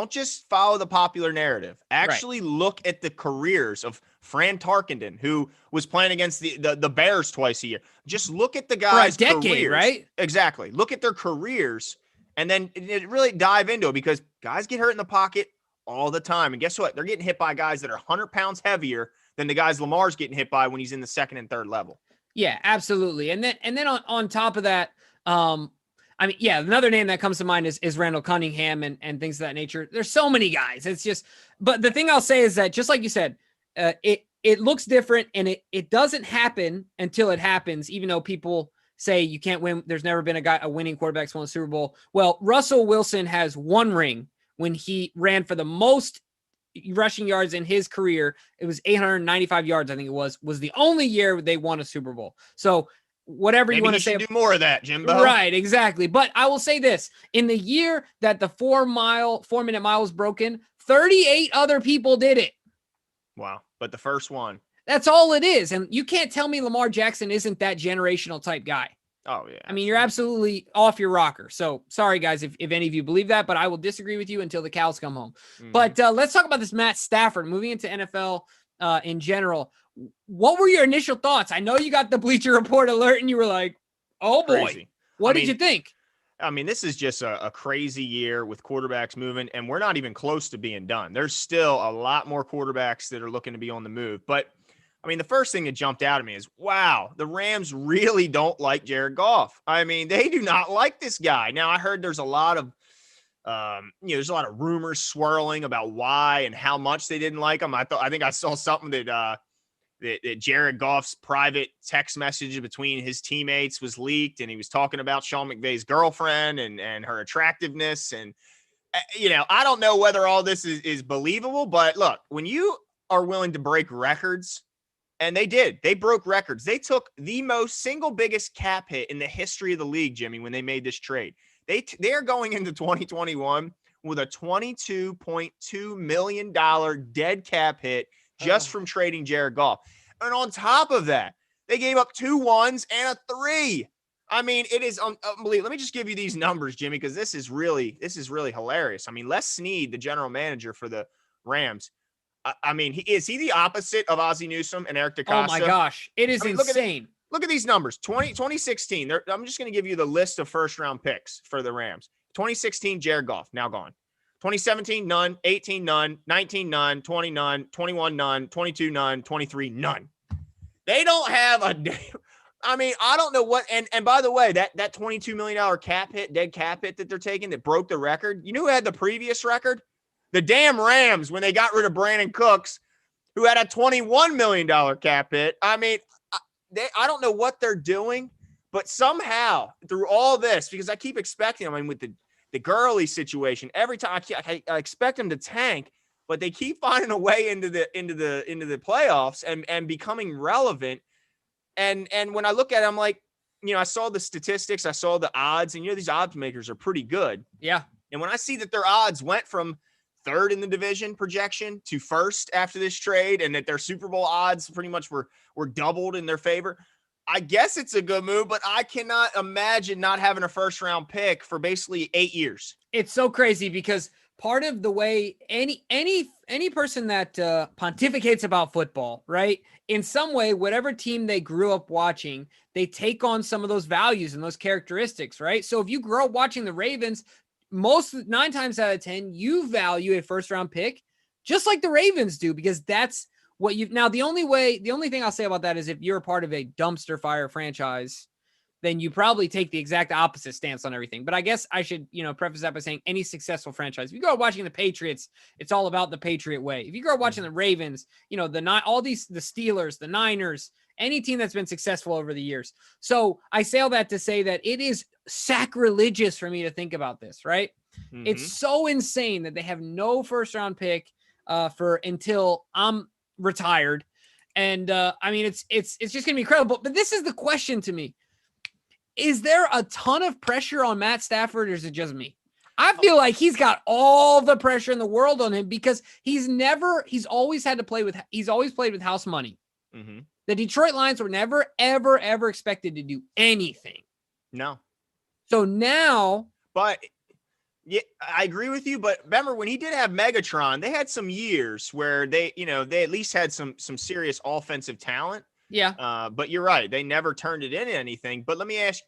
just follow the popular narrative. Actually look at the careers of Fran Tarkenton, who was playing against the Bears twice a year. Just look at the guys' for a decade, careers. Right? Exactly. Look at their careers and then really dive into it, because guys get hurt in the pocket all the time. And guess what? They're getting hit by guys that are 100 pounds heavier than the guys Lamar's getting hit by when he's in the second and third level. Yeah, absolutely. And then on top of that, another name that comes to mind is Randall Cunningham and things of that nature. There's so many guys. It's just, but the thing I'll say is that, just like you said, it looks different, and it doesn't happen until it happens, even though people say you can't win. There's never been a winning quarterback's won a Super Bowl. Well, Russell Wilson has one ring when he ran for the most rushing yards in his career. It was 895 yards, I think it was the only year they won a Super Bowl. So whatever you want to say, do more of that, Jimbo. Right, exactly. But I will say this: in the year that the 4-minute mile was broken, 38 other people did it. Wow. But the first one. That's all it is. And you can't tell me Lamar Jackson isn't that generational type guy. Oh, yeah. I mean, you're absolutely off your rocker. So sorry, guys, if any of you believe that, but I will disagree with you until the cows come home. Mm-hmm. But let's talk about this Matt Stafford moving into NFL in general. What were your initial thoughts? I know you got the Bleacher Report alert and you were like, oh boy, crazy. What did you think? I mean, this is just a crazy year with quarterbacks moving, and we're not even close to being done. There's still a lot more quarterbacks that are looking to be on the move. But I mean, the first thing that jumped out at me is, wow, the Rams really don't like Jared Goff. I mean, they do not like this guy. Now, I heard there's a lot of, there's a lot of rumors swirling about why and how much they didn't like him. I think I saw something that Jared Goff's private text message between his teammates was leaked, and he was talking about Sean McVay's girlfriend and her attractiveness. And, I don't know whether all this is believable, but look, when you are willing to break records, and they did. They broke records. They took the single biggest cap hit in the history of the league, Jimmy, when they made this trade. They are going into 2021 with a $22.2 million dead cap hit just from trading Jared Goff. And on top of that, they gave up 2 1s and a 3. I mean, it is unbelievable. Let me just give you these numbers, Jimmy, because this is really hilarious. I mean, Les Snead, the general manager for the Rams, I mean, is he the opposite of Ozzie Newsome and Eric DeCosta? Oh, my gosh. It is insane. Look at these numbers. 2016. I'm just going to give you the list of first-round picks for the Rams. 2016, Jared Goff, now gone. 2017, none. 18, none. 19, none. 20, none. 21, none. 22, none. 23, none. They don't have a – I mean, I don't know what – and by the way, that $22 million dead cap hit that they're taking that broke the record, you know who had the previous record? The damn Rams, when they got rid of Brandon Cooks, who had a $21 million cap hit. I mean, I don't know what they're doing, but somehow through all this, because I keep expecting, I mean, with the Gurley situation, every time I expect them to tank, but they keep finding a way into the playoffs and becoming relevant. And when I look at it, I'm like, I saw the statistics, I saw the odds, and these odds makers are pretty good. Yeah. And when I see that their odds went from third in the division projection to first after this trade, and that their Super Bowl odds pretty much were doubled in their favor, I guess it's a good move, but I cannot imagine not having a first round pick for basically 8 years. It's so crazy because part of the way any person that pontificates about football, right? In some way, whatever team they grew up watching, they take on some of those values and those characteristics, right? So if you grow up watching the Ravens, 9 times out of 10, you value a first round pick just like the Ravens do, because that's what now the only thing I'll say about that is if you're a part of a dumpster fire franchise, then you probably take the exact opposite stance on everything. But I guess I should, preface that by saying any successful franchise, if you grow up watching the Patriots, it's all about the Patriot way. If you grow up watching the Ravens, the Steelers, the Niners, any team that's been successful over the years. So I say all that to say that it is sacrilegious for me to think about this, right? Mm-hmm. It's so insane that they have no first round pick until I'm retired. And it's just going to be incredible. But this is the question to me. Is there a ton of pressure on Matt Stafford, or is it just me? I feel like he's got all the pressure in the world on him because he's always played with house money. Mm-hmm. The Detroit Lions were never, ever, ever expected to do anything. No. So now. But yeah, I agree with you. But remember when he did have Megatron, they had some years where they at least had some serious offensive talent. Yeah. But you're right. They never turned it into anything. But let me ask,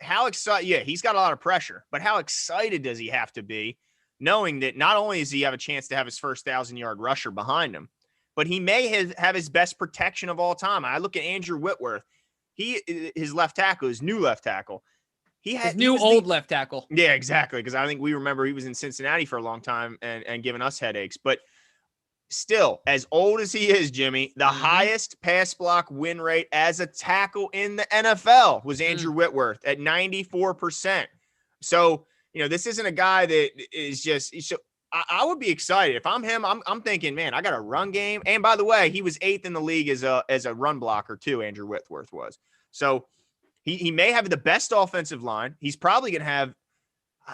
how excited? Yeah, he's got a lot of pressure, but how excited does he have to be knowing that not only does he have a chance to have his first 1,000-yard rusher behind him, but he may have his best protection of all time. I look at Andrew Whitworth. His left tackle, his new left tackle. Left tackle. Yeah, exactly. Because I think we remember he was in Cincinnati for a long time and giving us headaches. But still, as old as he is, Jimmy, the highest pass block win rate as a tackle in the NFL was Andrew Whitworth at 94%. So, this isn't a guy that is just – I would be excited. If I'm him, I'm thinking, man, I got a run game. And by the way, he was 8th in the league as a run blocker too, Andrew Whitworth was. So he may have the best offensive line. He's probably going to have,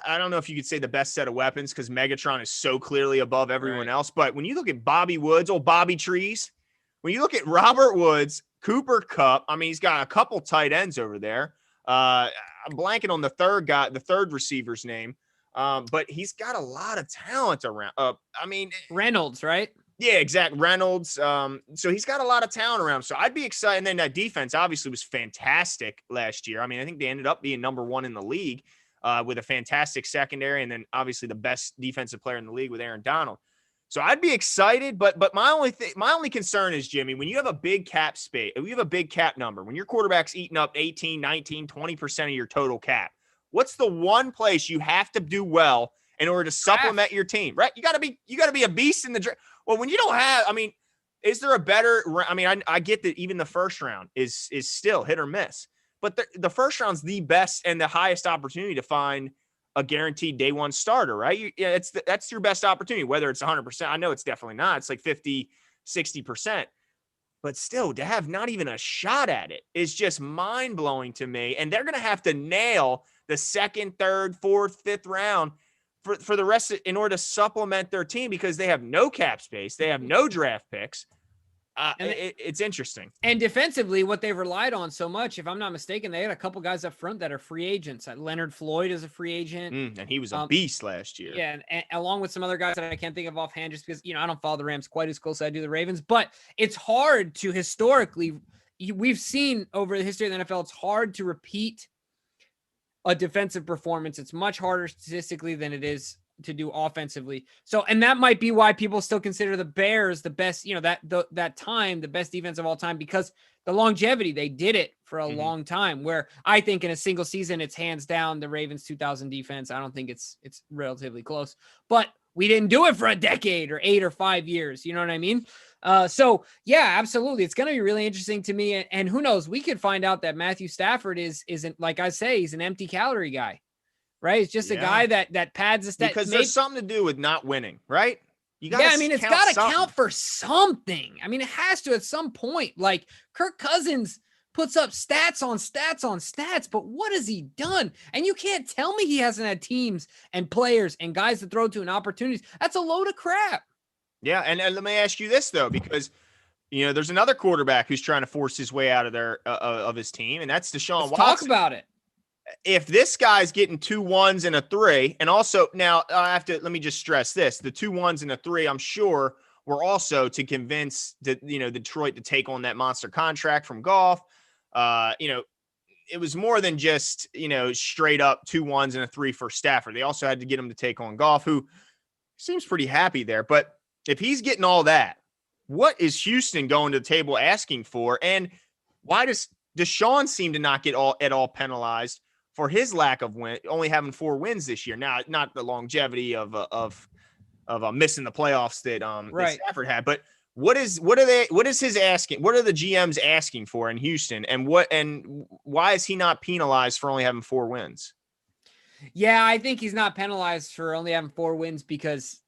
I don't know if you could say the best set of weapons because Megatron is so clearly above everyone else. But when you look at Bobby Woods, old Bobby Trees, when you look at Robert Woods, Cooper Kupp, he's got a couple tight ends over there. I'm blanking on the third receiver's name. But he's got a lot of talent around. Reynolds, right? Yeah, exactly. Reynolds. So he's got a lot of talent around. So I'd be excited. And then that defense obviously was fantastic last year. I think they ended up being number 1 in the league with a fantastic secondary. And then obviously the best defensive player in the league with Aaron Donald. So I'd be excited. But my only concern is, Jimmy, when you have a big cap space, if you have a big cap number, when your quarterback's eating up 18, 19, 20% of your total cap, what's the one place you have to do well in order to supplement your team, right? You got to be a beast in the draft. Well, when you don't have, is there a better, I get that even the first round is still hit or miss, but the first round's the best and the highest opportunity to find a guaranteed day one starter, right? That's your best opportunity, whether it's 100%. I know it's definitely not. It's like 50, 60%. But still, to have not even a shot at it is just mind-blowing to me. And they're going to have to nail the 2nd, 3rd, 4th, 5th round for the rest in order to supplement their team because they have no cap space. They have no draft picks. It's interesting. And defensively, what they've relied on so much, if I'm not mistaken, they had a couple guys up front that are free agents. Leonard Floyd is a free agent. And he was a beast last year. Yeah, and along with some other guys that I can't think of offhand just because, I don't follow the Rams quite as close as I do the Ravens. But it's hard to historically – we've seen over the history of the NFL, it's hard to repeat a defensive performance. It's much harder statistically than it is to do offensively. So, and that might be why people still consider the Bears the best, that time, the best defense of all time, because the longevity, they did it for a long time, where I think in a single season, it's hands down the Ravens 2000 defense. I don't think it's relatively close, but we didn't do it for a decade or 8 or 5 years. You know what I mean? So yeah, absolutely. It's going to be really interesting to me. And who knows, we could find out that Matthew Stafford isn't, like I say, he's an empty calorie guy, right? It's just a guy that pads the stat. Because there's something to do with not winning, right? It's got to count for something. It has to at some point. Like Kirk Cousins puts up stats on stats on stats, but what has he done? And you can't tell me he hasn't had teams and players and guys to throw to and opportunities. That's a load of crap. Yeah, and let me ask you this though, because there's another quarterback who's trying to force his way out of of his team, and that's Deshaun Watson. Talk about it. If this guy's getting 2 1s and a 3, and also now let me just stress this: the 2 1s and a 3, I'm sure, were also to convince Detroit to take on that monster contract from Goff. It was more than just straight up 2 1s and a 3 for Stafford. They also had to get him to take on Goff, who seems pretty happy there, but. If he's getting all that, what is Houston going to the table asking for? And why does Deshaun seemed to not get at all penalized for his lack of win, only having 4 wins this year. Now, not the longevity of missing the playoffs that Stafford had, but what is his asking? What are the GMs asking for in Houston, and why is he not penalized for only having 4 wins? Yeah, I think he's not penalized for only having 4 wins because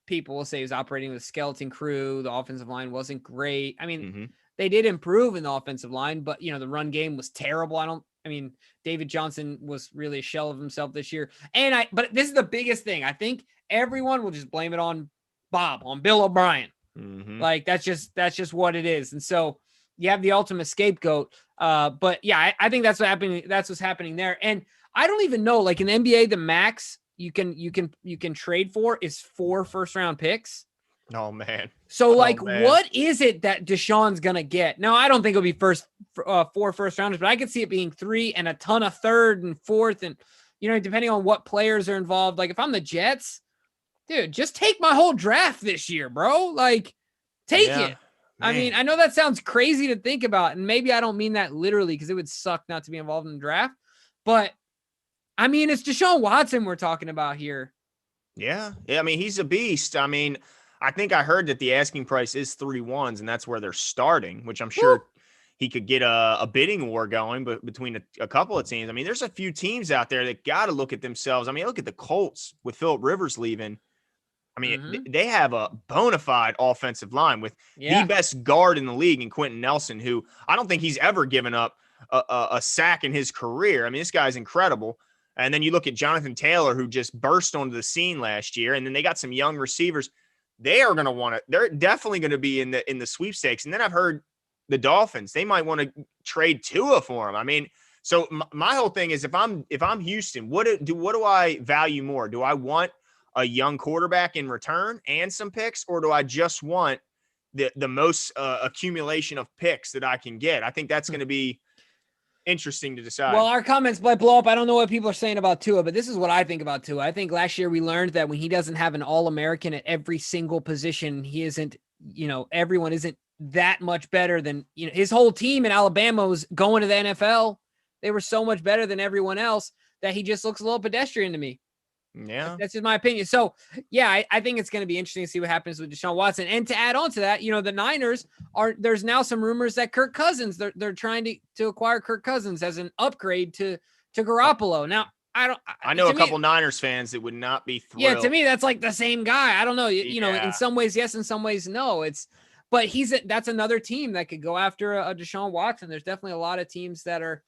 people will say he was operating with a skeleton crew. The offensive line wasn't great. I mean, they did improve in the offensive line, but the run game was terrible. David Johnson was really a shell of himself this year. But this is the biggest thing. I think everyone will just blame it on Bill O'Brien. Like that's just what it is. And so you have the ultimate scapegoat. But yeah, I think that's what's happening. That's what's happening there. And I don't even know, like in the NBA, the max you can trade for is 4 first-round picks. Oh man. So what is it that Deshaun's gonna get? Now, I don't think it'll be 4 first-rounders, but I could see it being 3 and a ton of 3rd and 4th, and depending on what players are involved. Like if I'm the Jets, dude, just take my whole draft this year, bro. Like take it. Man. I mean, I know that sounds crazy to think about, and maybe I don't mean that literally because it would suck not to be involved in the draft, but I mean, it's Deshaun Watson we're talking about here. Yeah. I mean, he's a beast. I mean, I think I heard that the asking price is 3 ones, and that's where they're starting, which I'm sure he could get a bidding war going, but between a couple of teams. I mean, there's a few teams out there that got to look at themselves. I mean, look at the Colts with Phillip Rivers leaving. I mean, they have a bona fide offensive line with the best guard in the league in Quentin Nelson, who I don't think he's ever given up a sack in his career. I mean, this guy's incredible. And then you look at Jonathan Taylor, who just burst onto the scene last year, and then they got some young receivers. They're definitely going to be in the sweepstakes. And then I've heard the Dolphins, they might want to trade Tua for him. I mean, so my whole thing is if I'm Houston, what do I value more? Do I want a young quarterback in return and some picks, or do I just want the most accumulation of picks that I can get? I think that's going to be interesting to decide. Well, our comments might blow up. I don't know what people are saying about Tua, but this is what I think about Tua. I think last year we learned that when he doesn't have an All-American at every single position, he isn't, everyone isn't that much better than, his whole team in Alabama was going to the NFL. They were so much better than everyone else that he just looks a little pedestrian to me. Yeah. That's just my opinion. So, yeah, I think it's going to be interesting to see what happens with Deshaun Watson. And to add on to that, the Niners there's now some rumors that Kirk Cousins, they're trying to acquire Kirk Cousins as an upgrade to Garoppolo. Now, I know a couple Niners fans that would not be thrilled. Yeah, to me, that's like the same guy. I don't know. In some ways, yes, in some ways, no. But that's another team that could go after a Deshaun Watson. There's definitely a lot of teams that are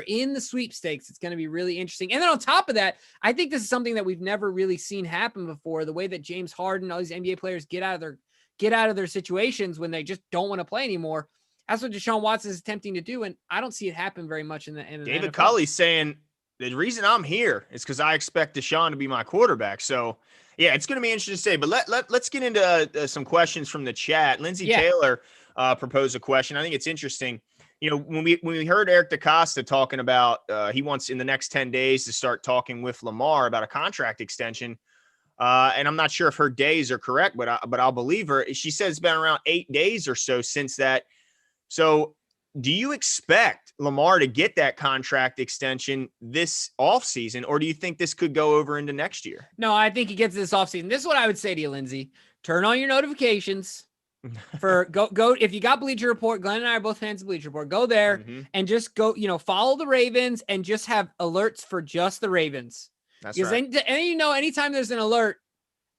in the sweepstakes. It's going to be really interesting. And then on top of that, I think this is something that we've never really seen happen before. The way that James Harden, all these NBA players get out of their situations when they just don't want to play anymore. That's what Deshaun Watson is attempting to do. And I don't see it happen very much in the David NFL. Culley's saying the reason I'm here is because I expect Deshaun to be my quarterback. So yeah, it's going to be interesting to say, but let's get into some questions from the chat. Lindsey Taylor proposed a question. I think it's interesting. When we heard Eric DaCosta talking about he wants in the next 10 days to start talking with Lamar about a contract extension, and I'm not sure if her days are correct, but I'll believe her. She says it's been around 8 days or so since that. So do you expect Lamar to get that contract extension this offseason, or do you think this could go over into next year? No, I think he gets this offseason. This is what I would say to you, Lindsey. Turn on your notifications. Go if you got Bleacher Report. Glenn and I are both fans of Bleacher Report. Go there and just go, follow the Ravens and just have alerts for just the Ravens. That's right. Anytime there's an alert,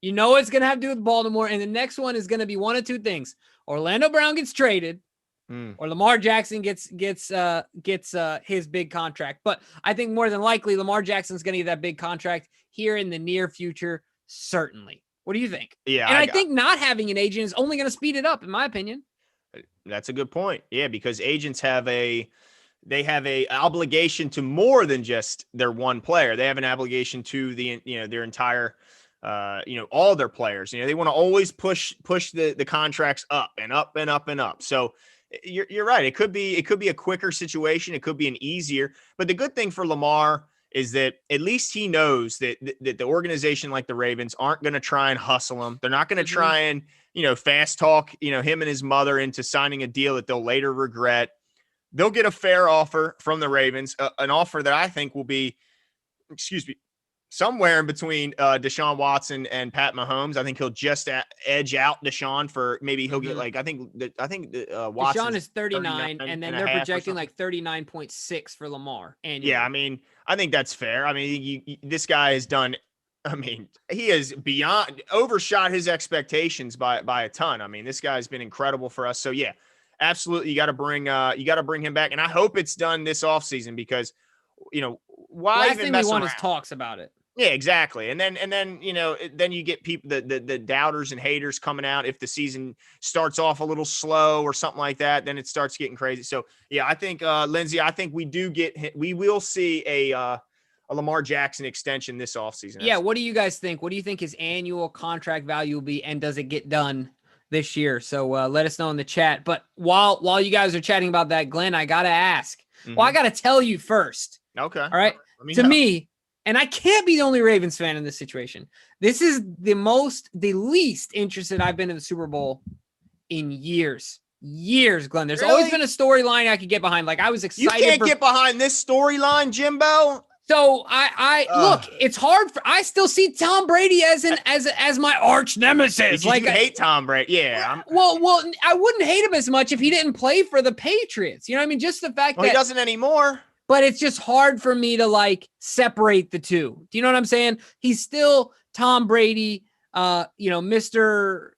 it's going to have to do with Baltimore, and the next one is going to be one of two things: Orlando Brown gets traded, or Lamar Jackson gets his big contract. But I think more than likely Lamar Jackson's going to get that big contract here in the near future, certainly. What do you think? Yeah. And I think not having an agent is only going to speed it up, in my opinion. That's a good point. Yeah, because agents have a obligation to more than just their one player. They have an obligation to their entire all their players. They want to always push the contracts up and up and up and up. So you're right. It could be a quicker situation. It could be an easier. But the good thing for Lamar is that at least he knows that the organization like the Ravens aren't going to try and hustle him. They're not going to try and, fast talk, him and his mother into signing a deal that they'll later regret. they'll get a fair offer from the Ravens, an offer that I think will be, somewhere in between Deshaun Watson and Pat Mahomes. I think he'll just edge out Deshaun for maybe he'll get like, I think Deshaun is 39 and then they're projecting like 39.6 for Lamar annually. Yeah, I mean, I think that's fair. I mean, this guy has done, I mean, he has overshot his expectations by a ton. I mean, this guy's been incredible for us. So yeah, absolutely. You got to bring him back. And I hope it's done this offseason because, why last even thing mess we want around? Is talks about it. Yeah, exactly. And then, then you get people, the doubters and haters coming out. If the season starts off a little slow or something like that, then it starts getting crazy. So yeah, I think, Lindsay, I think we will see a Lamar Jackson extension this offseason. Yeah. What do you guys think? What do you think his annual contract value will be? And does it get done this year? So let us know in the chat. But while you guys are chatting about that, Glenn, I got to ask. Well, I got to tell you first. Okay. All right. To me, and I can't be the only Ravens fan in this situation. This is the least interested I've been in the Super Bowl in years. Glenn. There's always been a storyline I could get behind. Like I was excited. You can't get behind this storyline, Jimbo. So I look, it's hard I still see Tom Brady as my arch nemesis. Like you hate Tom Brady. Yeah. Well, I wouldn't hate him as much if he didn't play for the Patriots. You know what I mean? Just the fact that he doesn't anymore. But it's just hard for me to like separate the two. Do you know what I'm saying? He's still Tom Brady, Mr.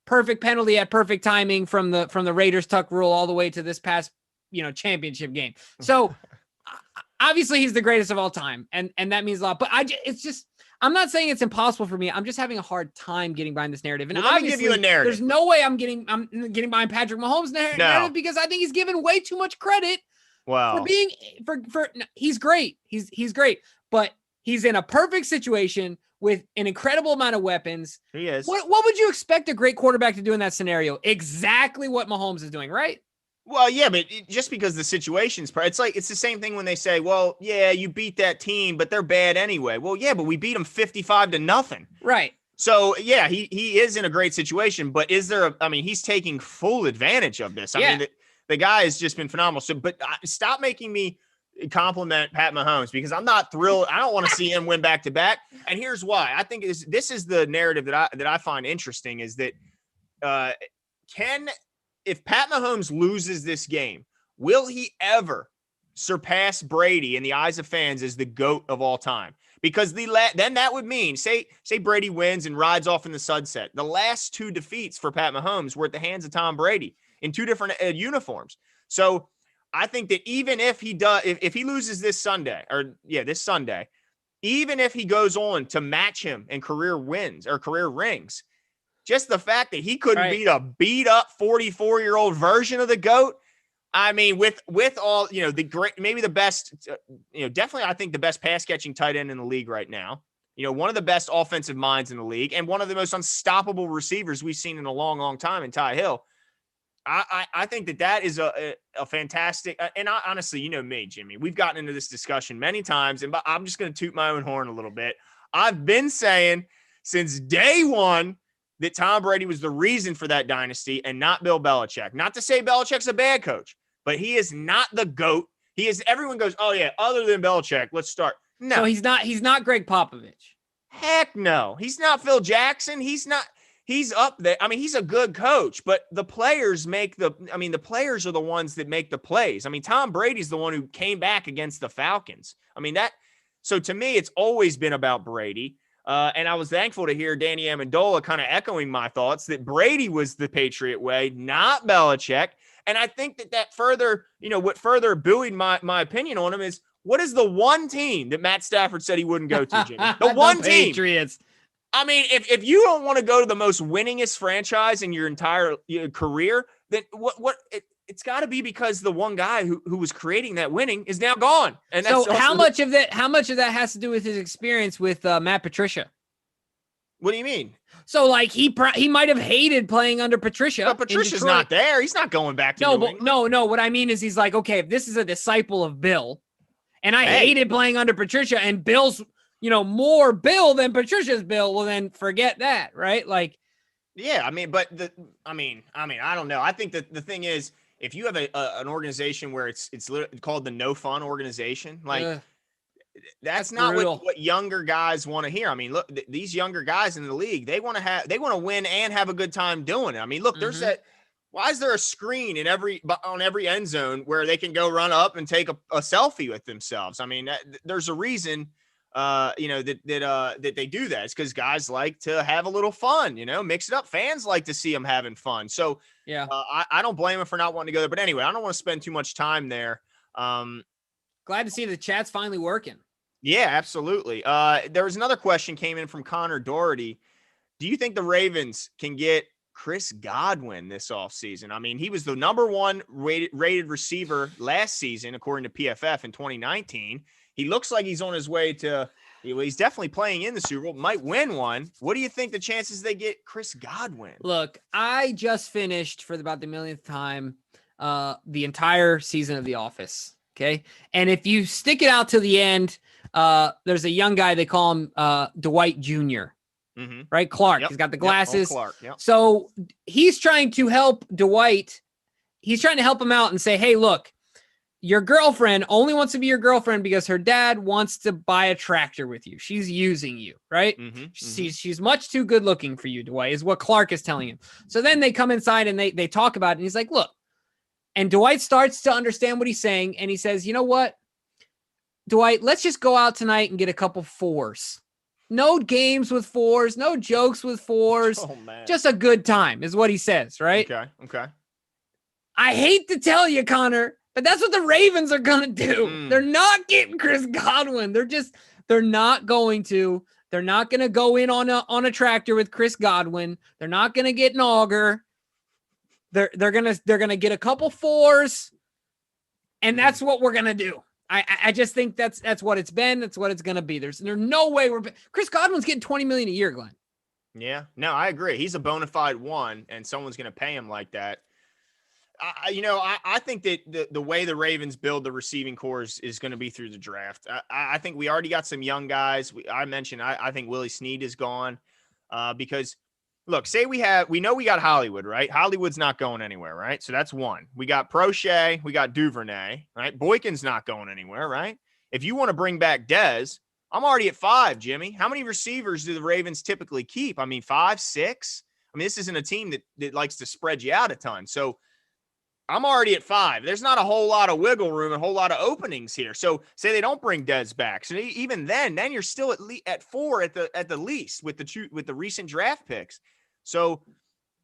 Perfect penalty at perfect timing from the Raiders tuck rule all the way to this past, championship game. So obviously he's the greatest of all time. And that means a lot, but I'm not saying it's impossible for me. I'm just having a hard time getting behind this narrative. And let me give you a narrative. There's no way I'm getting behind Patrick Mahomes' narrative because I think he's given way too much credit. Wow. He's great. He's great, but he's in a perfect situation with an incredible amount of weapons. He is. What would you expect a great quarterback to do in that scenario? Exactly what Mahomes is doing, right? Well, yeah, but just because the situation's, it's the same thing when they say, well, yeah, you beat that team, but they're bad anyway. Well, yeah, but we beat them 55-0. Right. So yeah, he is in a great situation, but he's taking full advantage of this. I mean, the guy has just been phenomenal. So, but stop making me compliment Pat Mahomes because I'm not thrilled. I don't want to see him win back to back. And here's why. I think this is the narrative that I find interesting is that if Pat Mahomes loses this game, will he ever surpass Brady in the eyes of fans as the GOAT of all time? Because then that would mean, say Brady wins and rides off in the sunset. The last two defeats for Pat Mahomes were at the hands of Tom Brady in two different uniforms. So I think that even if he does, if he loses this Sunday, even if he goes on to match him in career wins or career rings, just the fact that he couldn't beat a beat up 44-year-old version of the GOAT. I mean, with all, the great, maybe the best, definitely, I think the best pass catching tight end in the league right now, one of the best offensive minds in the league and one of the most unstoppable receivers we've seen in a long, long time in Ty Hill. I think that is a fantastic, and honestly, me, Jimmy, we've gotten into this discussion many times, and I'm just going to toot my own horn a little bit. I've been saying since day one that Tom Brady was the reason for that dynasty and not Bill Belichick. Not to say Belichick's a bad coach, but he is not the GOAT. He is. Everyone goes, oh yeah, other than Belichick, let's start. No, so he's not Greg Popovich. Heck no, he's not Phil Jackson. He's not. He's up there. I mean, he's a good coach, but the players the players are the ones that make the plays. I mean, Tom Brady's the one who came back against the Falcons. I mean, so to me, it's always been about Brady. And I was thankful to hear Danny Amendola kind of echoing my thoughts that Brady was the Patriot way, not Belichick. And I think that further, what further buoyed my opinion on him is what is the one team that Matt Stafford said he wouldn't go to, Jimmy? The one team. Patriots. I mean, if you don't want to go to the most winningest franchise in your entire career, then it's got to be because the one guy who was creating that winning is now gone. And that's so how much of that has to do with his experience with Matt Patricia? What do you mean? So like he might have hated playing under Patricia. But Patricia's not there. He's not going back to New England. No. What I mean is he's like, okay, if this is a disciple of Bill, and I hated playing under Patricia, and Bill's more Bill than Patricia's Bill, well then forget that, right? Like, yeah, I mean, but I don't know. I think that the thing is, if you have an organization where it's called the no fun organization, like that's not what younger guys want to hear. I mean, look, these younger guys in the league, they want to win and have a good time doing it. I mean, look, there's that. Why is there a screen on every end zone where they can go run up and take a selfie with themselves? I mean, there's a reason, that they do that. It's because guys like to have a little fun, mix it up. Fans like to see them having fun. So yeah, I don't blame them for not wanting to go there. But anyway, I don't want to spend too much time there. Glad to see the chat's finally working. Yeah, absolutely. There was another question came in from Connor Doherty. Do you think the Ravens can get Chris Godwin this offseason? I mean, he was the number one rated receiver last season, according to PFF in 2019. He looks like he's on his way to – he's definitely playing in the Super Bowl, might win one. What do you think the chances they get Chris Godwin? Look, I just finished for about the millionth time the entire season of The Office, okay? And if you stick it out to the end – there's a young guy, they call him Dwight Jr., right? Clark. He's got the glasses. Clark. Yep. So he's trying to help Dwight. He's trying to help him out and say, hey, look, your girlfriend only wants to be your girlfriend because her dad wants to buy a tractor with you. She's using you, right? She's much too good looking for you, Dwight, is what Clark is telling him. So then they come inside and they talk about it. And he's like, look, and Dwight starts to understand what he's saying. And he says, you know what, Dwight, let's just go out tonight and get a couple fours. No games with fours, no jokes with fours. Oh, man. Just a good time is what he says, right? Okay. I hate to tell you, Connor, but that's what the Ravens are going to do. They're not getting Chris Godwin. They're not going to. They're not going to go in on a tractor with Chris Godwin. They're not going to get an auger. They're going to get a couple fours, and that's what we're going to do. I just think that's what it's been. That's what it's going to be. There's no way Chris Godwin's getting $20 million a year, Glenn. Yeah, no, I agree. He's a bona fide one, and someone's going to pay him like that. I think that the way the Ravens build the receiving corps is going to be through the draft. I think we already got some young guys. I mentioned I think Willie Snead is gone because. Look, say we know we got Hollywood, right? Hollywood's not going anywhere, right? So that's one. We got Prochet, we got Duvernay, right? Boykin's not going anywhere, right? If you want to bring back Dez, I'm already at 5, Jimmy. How many receivers do the Ravens typically keep? I mean, 5, 6? I mean, this isn't a team that likes to spread you out a ton. So I'm already at 5. There's not a whole lot of wiggle room, a whole lot of openings here. So say they don't bring Dez back. So even then you're still at 4 at the least with the recent draft picks. So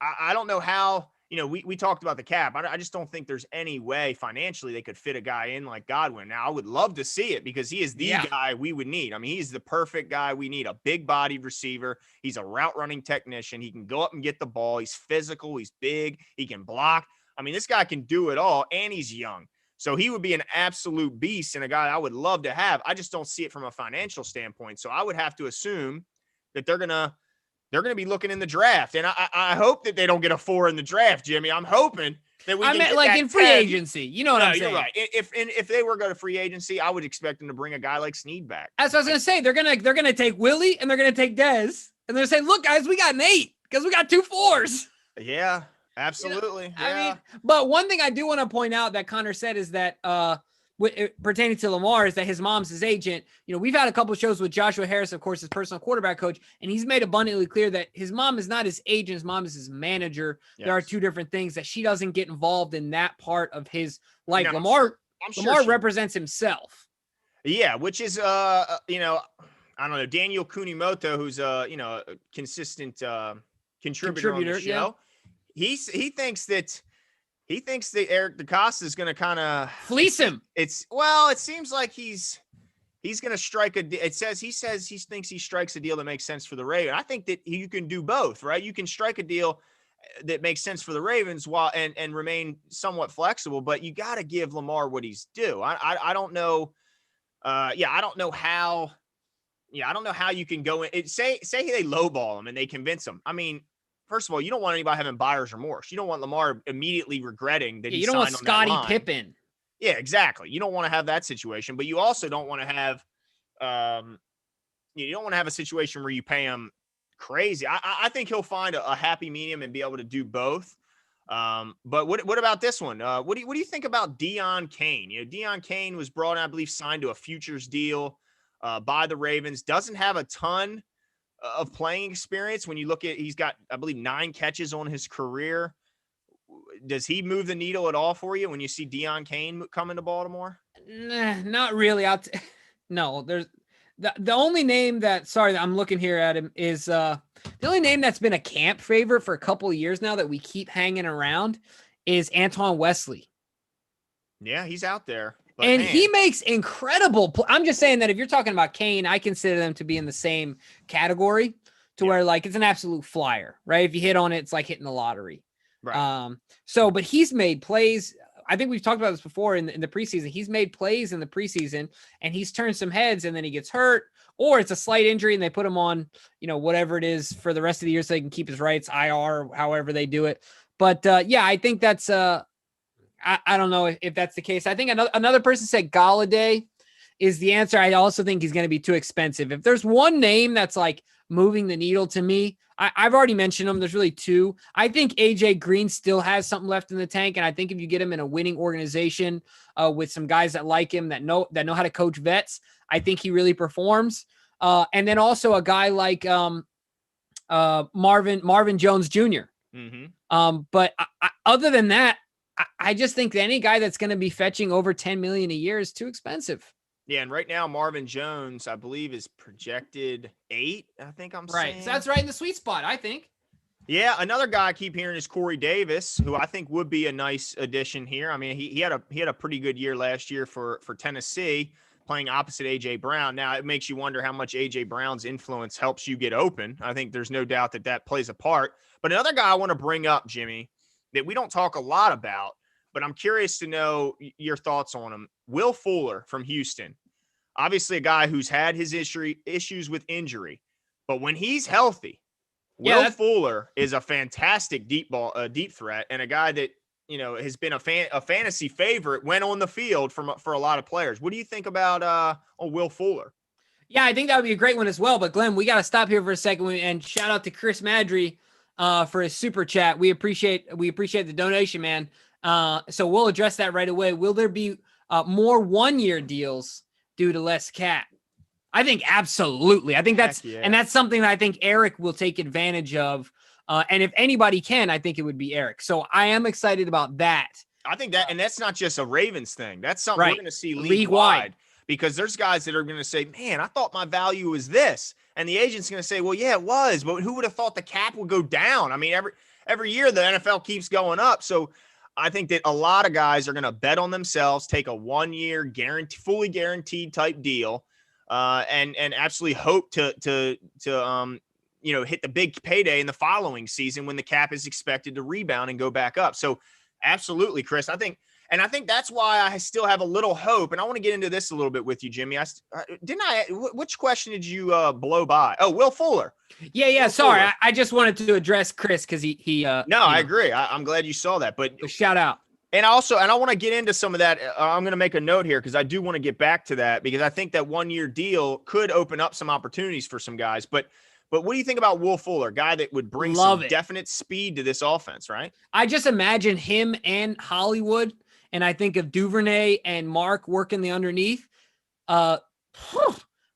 I don't know how, we talked about the cap. I just don't think there's any way financially they could fit a guy in like Godwin. Now, I would love to see it because he is the guy we would need. I mean, he's the perfect guy we need, a big-bodied receiver. He's a route-running technician. He can go up and get the ball. He's physical. He's big. He can block. I mean, this guy can do it all, and he's young. So he would be an absolute beast and a guy I would love to have. I just don't see it from a financial standpoint. So I would have to assume that they're going to be looking in the draft. And I hope that they don't get a 4 in the draft, Jimmy. I'm hoping that we can get like that in free 10. agency. You know what I'm saying? You're right. If they were going to free agency, I would expect them to bring a guy like Snead back. That's what I was going to say. They're going to take Willie and they're going to take Dez. And they're going to say, look, guys, we got an 8 because we got 2 4s. Yeah, absolutely. I mean, but one thing I do want to point out that Connor said is that pertaining to Lamar is that his mom's his agent. We've had a couple of shows with Joshua Harris, of course, his personal quarterback coach, and he's made abundantly clear that his mom is not his agent. His mom is his manager. Yes. There are 2 different things that she doesn't get involved in that part of his life. No, Lamar represents himself. Yeah, which is, I don't know, Daniel Kunimoto, who's a consistent contributor on the show. Yeah. He thinks that Eric DeCosta is going to kind of fleece him. It seems like he's going to strike he says he thinks he strikes a deal that makes sense for the Ravens. I think that you can do both, right? You can strike a deal that makes sense for the Ravens while and remain somewhat flexible, but you got to give Lamar what he's due. I don't know. I don't know how. I don't know how you can go in. Say they lowball him and they convince him. I mean, first of all, you don't want anybody having buyer's remorse. You don't want Lamar immediately regretting that he signed on that line. You don't want Scottie Pippen. Yeah, exactly. You don't want to have that situation, but you also don't want to have, you don't want to have a situation where you pay him crazy. I think he'll find a happy medium and be able to do both. But what about this one? What do you think about Deion Kane? Deion Kane was brought in, I believe, signed to a futures deal by the Ravens. Doesn't have a ton of playing experience. When you look at, he's got, I believe, 9 catches on his career. Does he move the needle at all for you when you see Deion Kane coming to Baltimore? Nah, not really. No, there's the only name that, sorry, I'm looking here at him, is the only name that's been a camp favorite for a couple of years now that we keep hanging around is Antoine Wesley. Yeah, he's out there. But and man, he makes incredible. I'm just saying that if you're talking about Kane, I consider them to be in the same category to where like it's an absolute flyer, right? If you hit on it, it's like hitting the lottery. Right. But he's made plays. I think we've talked about this before in the preseason. He's made plays in the preseason and he's turned some heads and then he gets hurt, or it's a slight injury and they put him on, whatever it is for the rest of the year so they can keep his rights, IR, however they do it. But I think that's I don't know if that's the case. I think another person said Galladay is the answer. I also think he's going to be too expensive. If there's one name that's like moving the needle to me, I've already mentioned him. There's really 2. I think AJ Green still has something left in the tank. And I think if you get him in a winning organization with some guys that like him, that know how to coach vets, I think he really performs. And then also a guy like Marvin Jones Jr. Mm-hmm. But other than that, I just think that any guy that's going to be fetching over $10 million a year is too expensive. Yeah, and right now Marvin Jones, I believe, is projected 8. I think I'm right. saying. So that's right in the sweet spot, I think. Yeah, another guy I keep hearing is Corey Davis, who I think would be a nice addition here. I mean, he had a pretty good year last year for Tennessee, playing opposite AJ Brown. Now it makes you wonder how much AJ Brown's influence helps you get open. I think there's no doubt that plays a part. But another guy I want to bring up, Jimmy, that we don't talk a lot about, but I'm curious to know your thoughts on him. Will Fuller from Houston, obviously a guy who's had his issues with injury, but when he's healthy, Will Fuller is a fantastic deep threat, and a guy that has been a fantasy favorite when on the field for a lot of players. What do you think about Will Fuller? Yeah, I think that would be a great one as well. But Glenn, we got to stop here for a second and shout out to Chris Madry for his super chat. We appreciate the donation, man. So we'll address that right away. Will there be more 1-year deals due to less cap? I think absolutely. I think and that's something that I think Eric will take advantage of. And if anybody can, I think it would be Eric. So I am excited about that. I think that, and that's not just a Ravens thing. That's something we're going to see league-wide, because there's guys that are going to say, man, I thought my value was this. And the agent's going to say, well, yeah, it was, but who would have thought the cap would go down? I mean, every year the NFL keeps going up. So I think that a lot of guys are going to bet on themselves, take a 1-year fully guaranteed type deal, and absolutely hope to hit the big payday in the following season when the cap is expected to rebound and go back up. So absolutely, Chris, I think that's why I still have a little hope. And I want to get into this a little bit with you, Jimmy. Which question did you blow by? Oh, Will Fuller. Yeah. Will sorry. Fuller. I just wanted to address Chris because he I agree. I'm glad you saw that, but shout out. And I want to get into some of that. I'm going to make a note here because I do want to get back to that, because I think that 1-year deal could open up some opportunities for some guys. But what do you think about Will Fuller, guy that would bring definite speed to this offense, right? I just imagine him and Hollywood, and I think of Duvernay and Mark working the underneath. I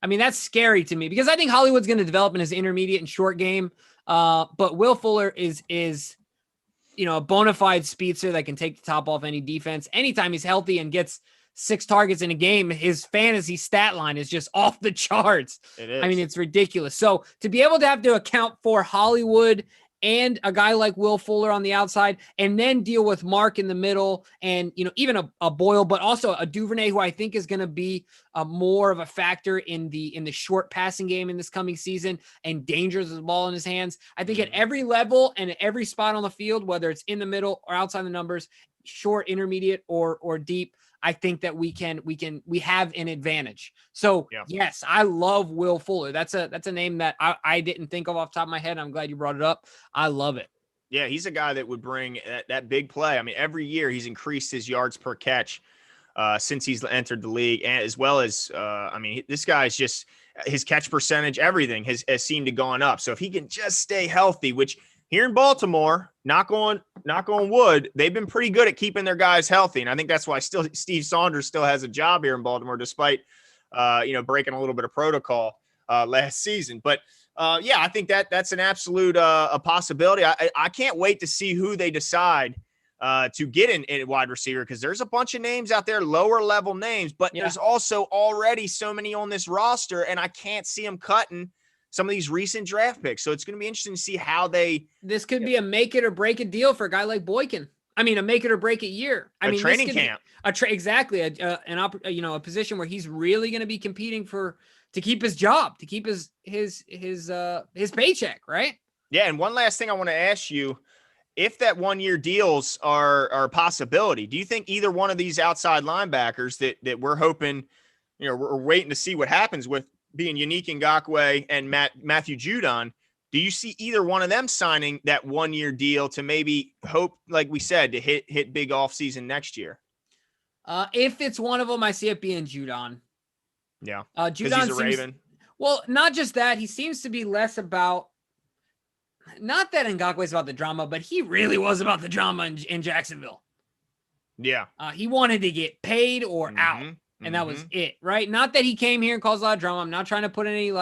mean, that's scary to me because I think Hollywood's going to develop in his intermediate and short game. But Will Fuller is a bona fide speedster that can take the top off any defense. Anytime he's healthy and gets 6 targets in a game, his fantasy stat line is just off the charts. It is. I mean, it's ridiculous. So to be able to have to account for Hollywood and a guy like Will Fuller on the outside, and then deal with Mark in the middle, and even a Boyle, but also a Duvernay, who I think is going to be more of a factor in the short passing game in this coming season, and dangerous with the ball in his hands. I think at every level and at every spot on the field, whether it's in the middle or outside the numbers, short, intermediate, or deep, I think that we have an advantage. So yes, I love Will Fuller. That's a name that I didn't think of off the top of my head. I'm glad you brought it up. I love it. Yeah, he's a guy that would bring that big play. I mean, every year he's increased his yards per catch since he's entered the league, and as well as this guy's just, his catch percentage, everything has seemed to gone up. So if he can just stay healthy, which here in Baltimore, knock on wood, they've been pretty good at keeping their guys healthy. And I think that's why Steve Saunders still has a job here in Baltimore, despite, breaking a little bit of protocol last season. But I think that's an absolute a possibility. I can't wait to see who they decide to get in wide receiver, because there's a bunch of names out there, lower level names, but there's also already so many on this roster, and I can't see them cutting some of these recent draft picks. So it's going to be interesting to see how this could be a make it or break it deal for a guy like Boykin. I mean, a make it or break it year. I mean, training camp. Exactly. A position where he's really going to be competing to keep his job, to keep his paycheck, right? Yeah. And one last thing I want to ask you, if that 1-year deals are a possibility, do you think either one of these outside linebackers that we're hoping, we're waiting to see what happens with, being Yannick Ngakoue and Matthew Judon, do you see either one of them signing that 1-year deal to maybe hope, like we said, to hit big offseason next year? If it's one of them, I see it being Judon. Yeah. Judon he's a Raven. Well, not just that. He seems to be less about, not that Ngakoue is about the drama, but he really was about the drama in Jacksonville. Yeah. He wanted to get paid or out. And that was it, right? Not that he came here and caused a lot of drama. I'm not trying to put any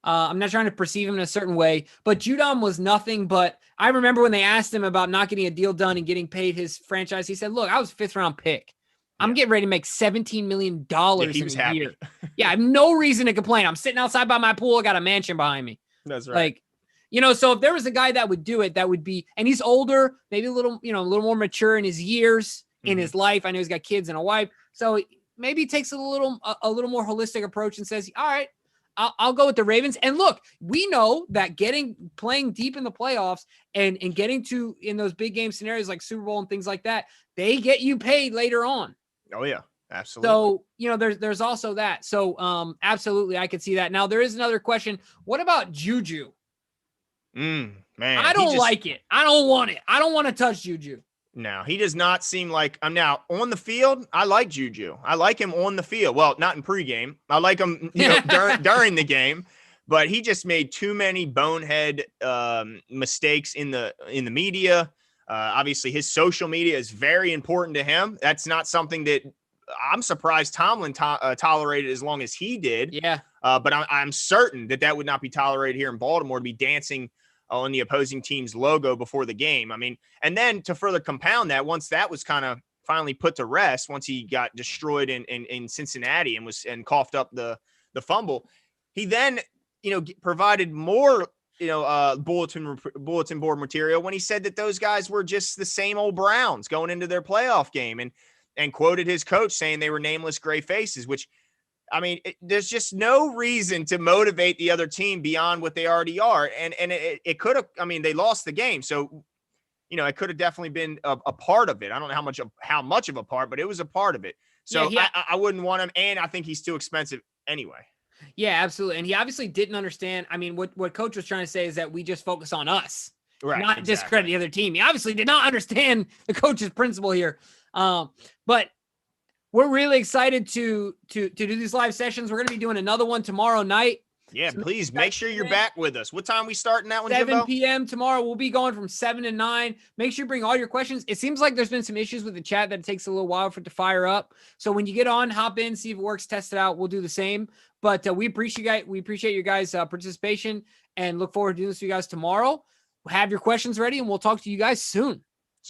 I'm not trying to perceive him in a certain way, but Judon was nothing but, I remember when they asked him about not getting a deal done and getting paid his franchise, he said, look, I was a 5th round pick. I'm getting ready to make $17 million in a year. I have no reason to complain. I'm sitting outside by my pool. I got a mansion behind me. That's right. So if there was a guy that would do it, that would be, and he's older, maybe a little more mature in his years, in his life. I know he's got kids and a wife. So maybe he takes a little more holistic approach and says, all right, I'll go with the Ravens. And look, we know that playing deep in the playoffs and getting to in those big game scenarios like Super Bowl and things like that, they get you paid later on. Oh yeah, absolutely. So, there's also that. So absolutely, I could see that. Now there is another question. What about Juju? Man, I don't like it. I don't want it. I don't want to touch Juju. No, he does not seem like, I'm now on the field. I like Juju. I like him on the field. Well, not in pregame. I like him, during the game, but he just made too many bonehead mistakes in the media. Obviously his social media is very important to him. That's not something that I'm surprised Tomlin tolerated as long as he did. Yeah. But I'm certain that would not be tolerated here in Baltimore, to be dancing on the opposing team's logo before the game. I mean, and then to further compound that, once that was kind of finally put to rest, once he got destroyed in Cincinnati and coughed up the fumble, he then, provided more, bulletin board material when he said that those guys were just the same old Browns going into their playoff game, and quoted his coach saying they were nameless gray faces, which, I mean, there's just no reason to motivate the other team beyond what they already are. And it could have, I mean, they lost the game. So, it could have definitely been a part of it. I don't know how much of a part, but it was a part of it. So I wouldn't want him. And I think he's too expensive anyway. Yeah, absolutely. And he obviously didn't understand. I mean, what coach was trying to say is that we just focus on us, right? Not discredit the other team. He obviously did not understand the coach's principle here. But we're really excited to do these live sessions. We're going to be doing another one tomorrow night. Yeah, please make sure you're back with us. What time are we starting that one, 7 Jimbo? p.m. tomorrow. We'll be going from 7 to 9. Make sure you bring all your questions. It seems like there's been some issues with the chat that it takes a little while for it to fire up. So when you get on, hop in, see if it works, test it out. We'll do the same. But we appreciate your guys' participation and look forward to doing this with you guys tomorrow. Have your questions ready, and we'll talk to you guys soon.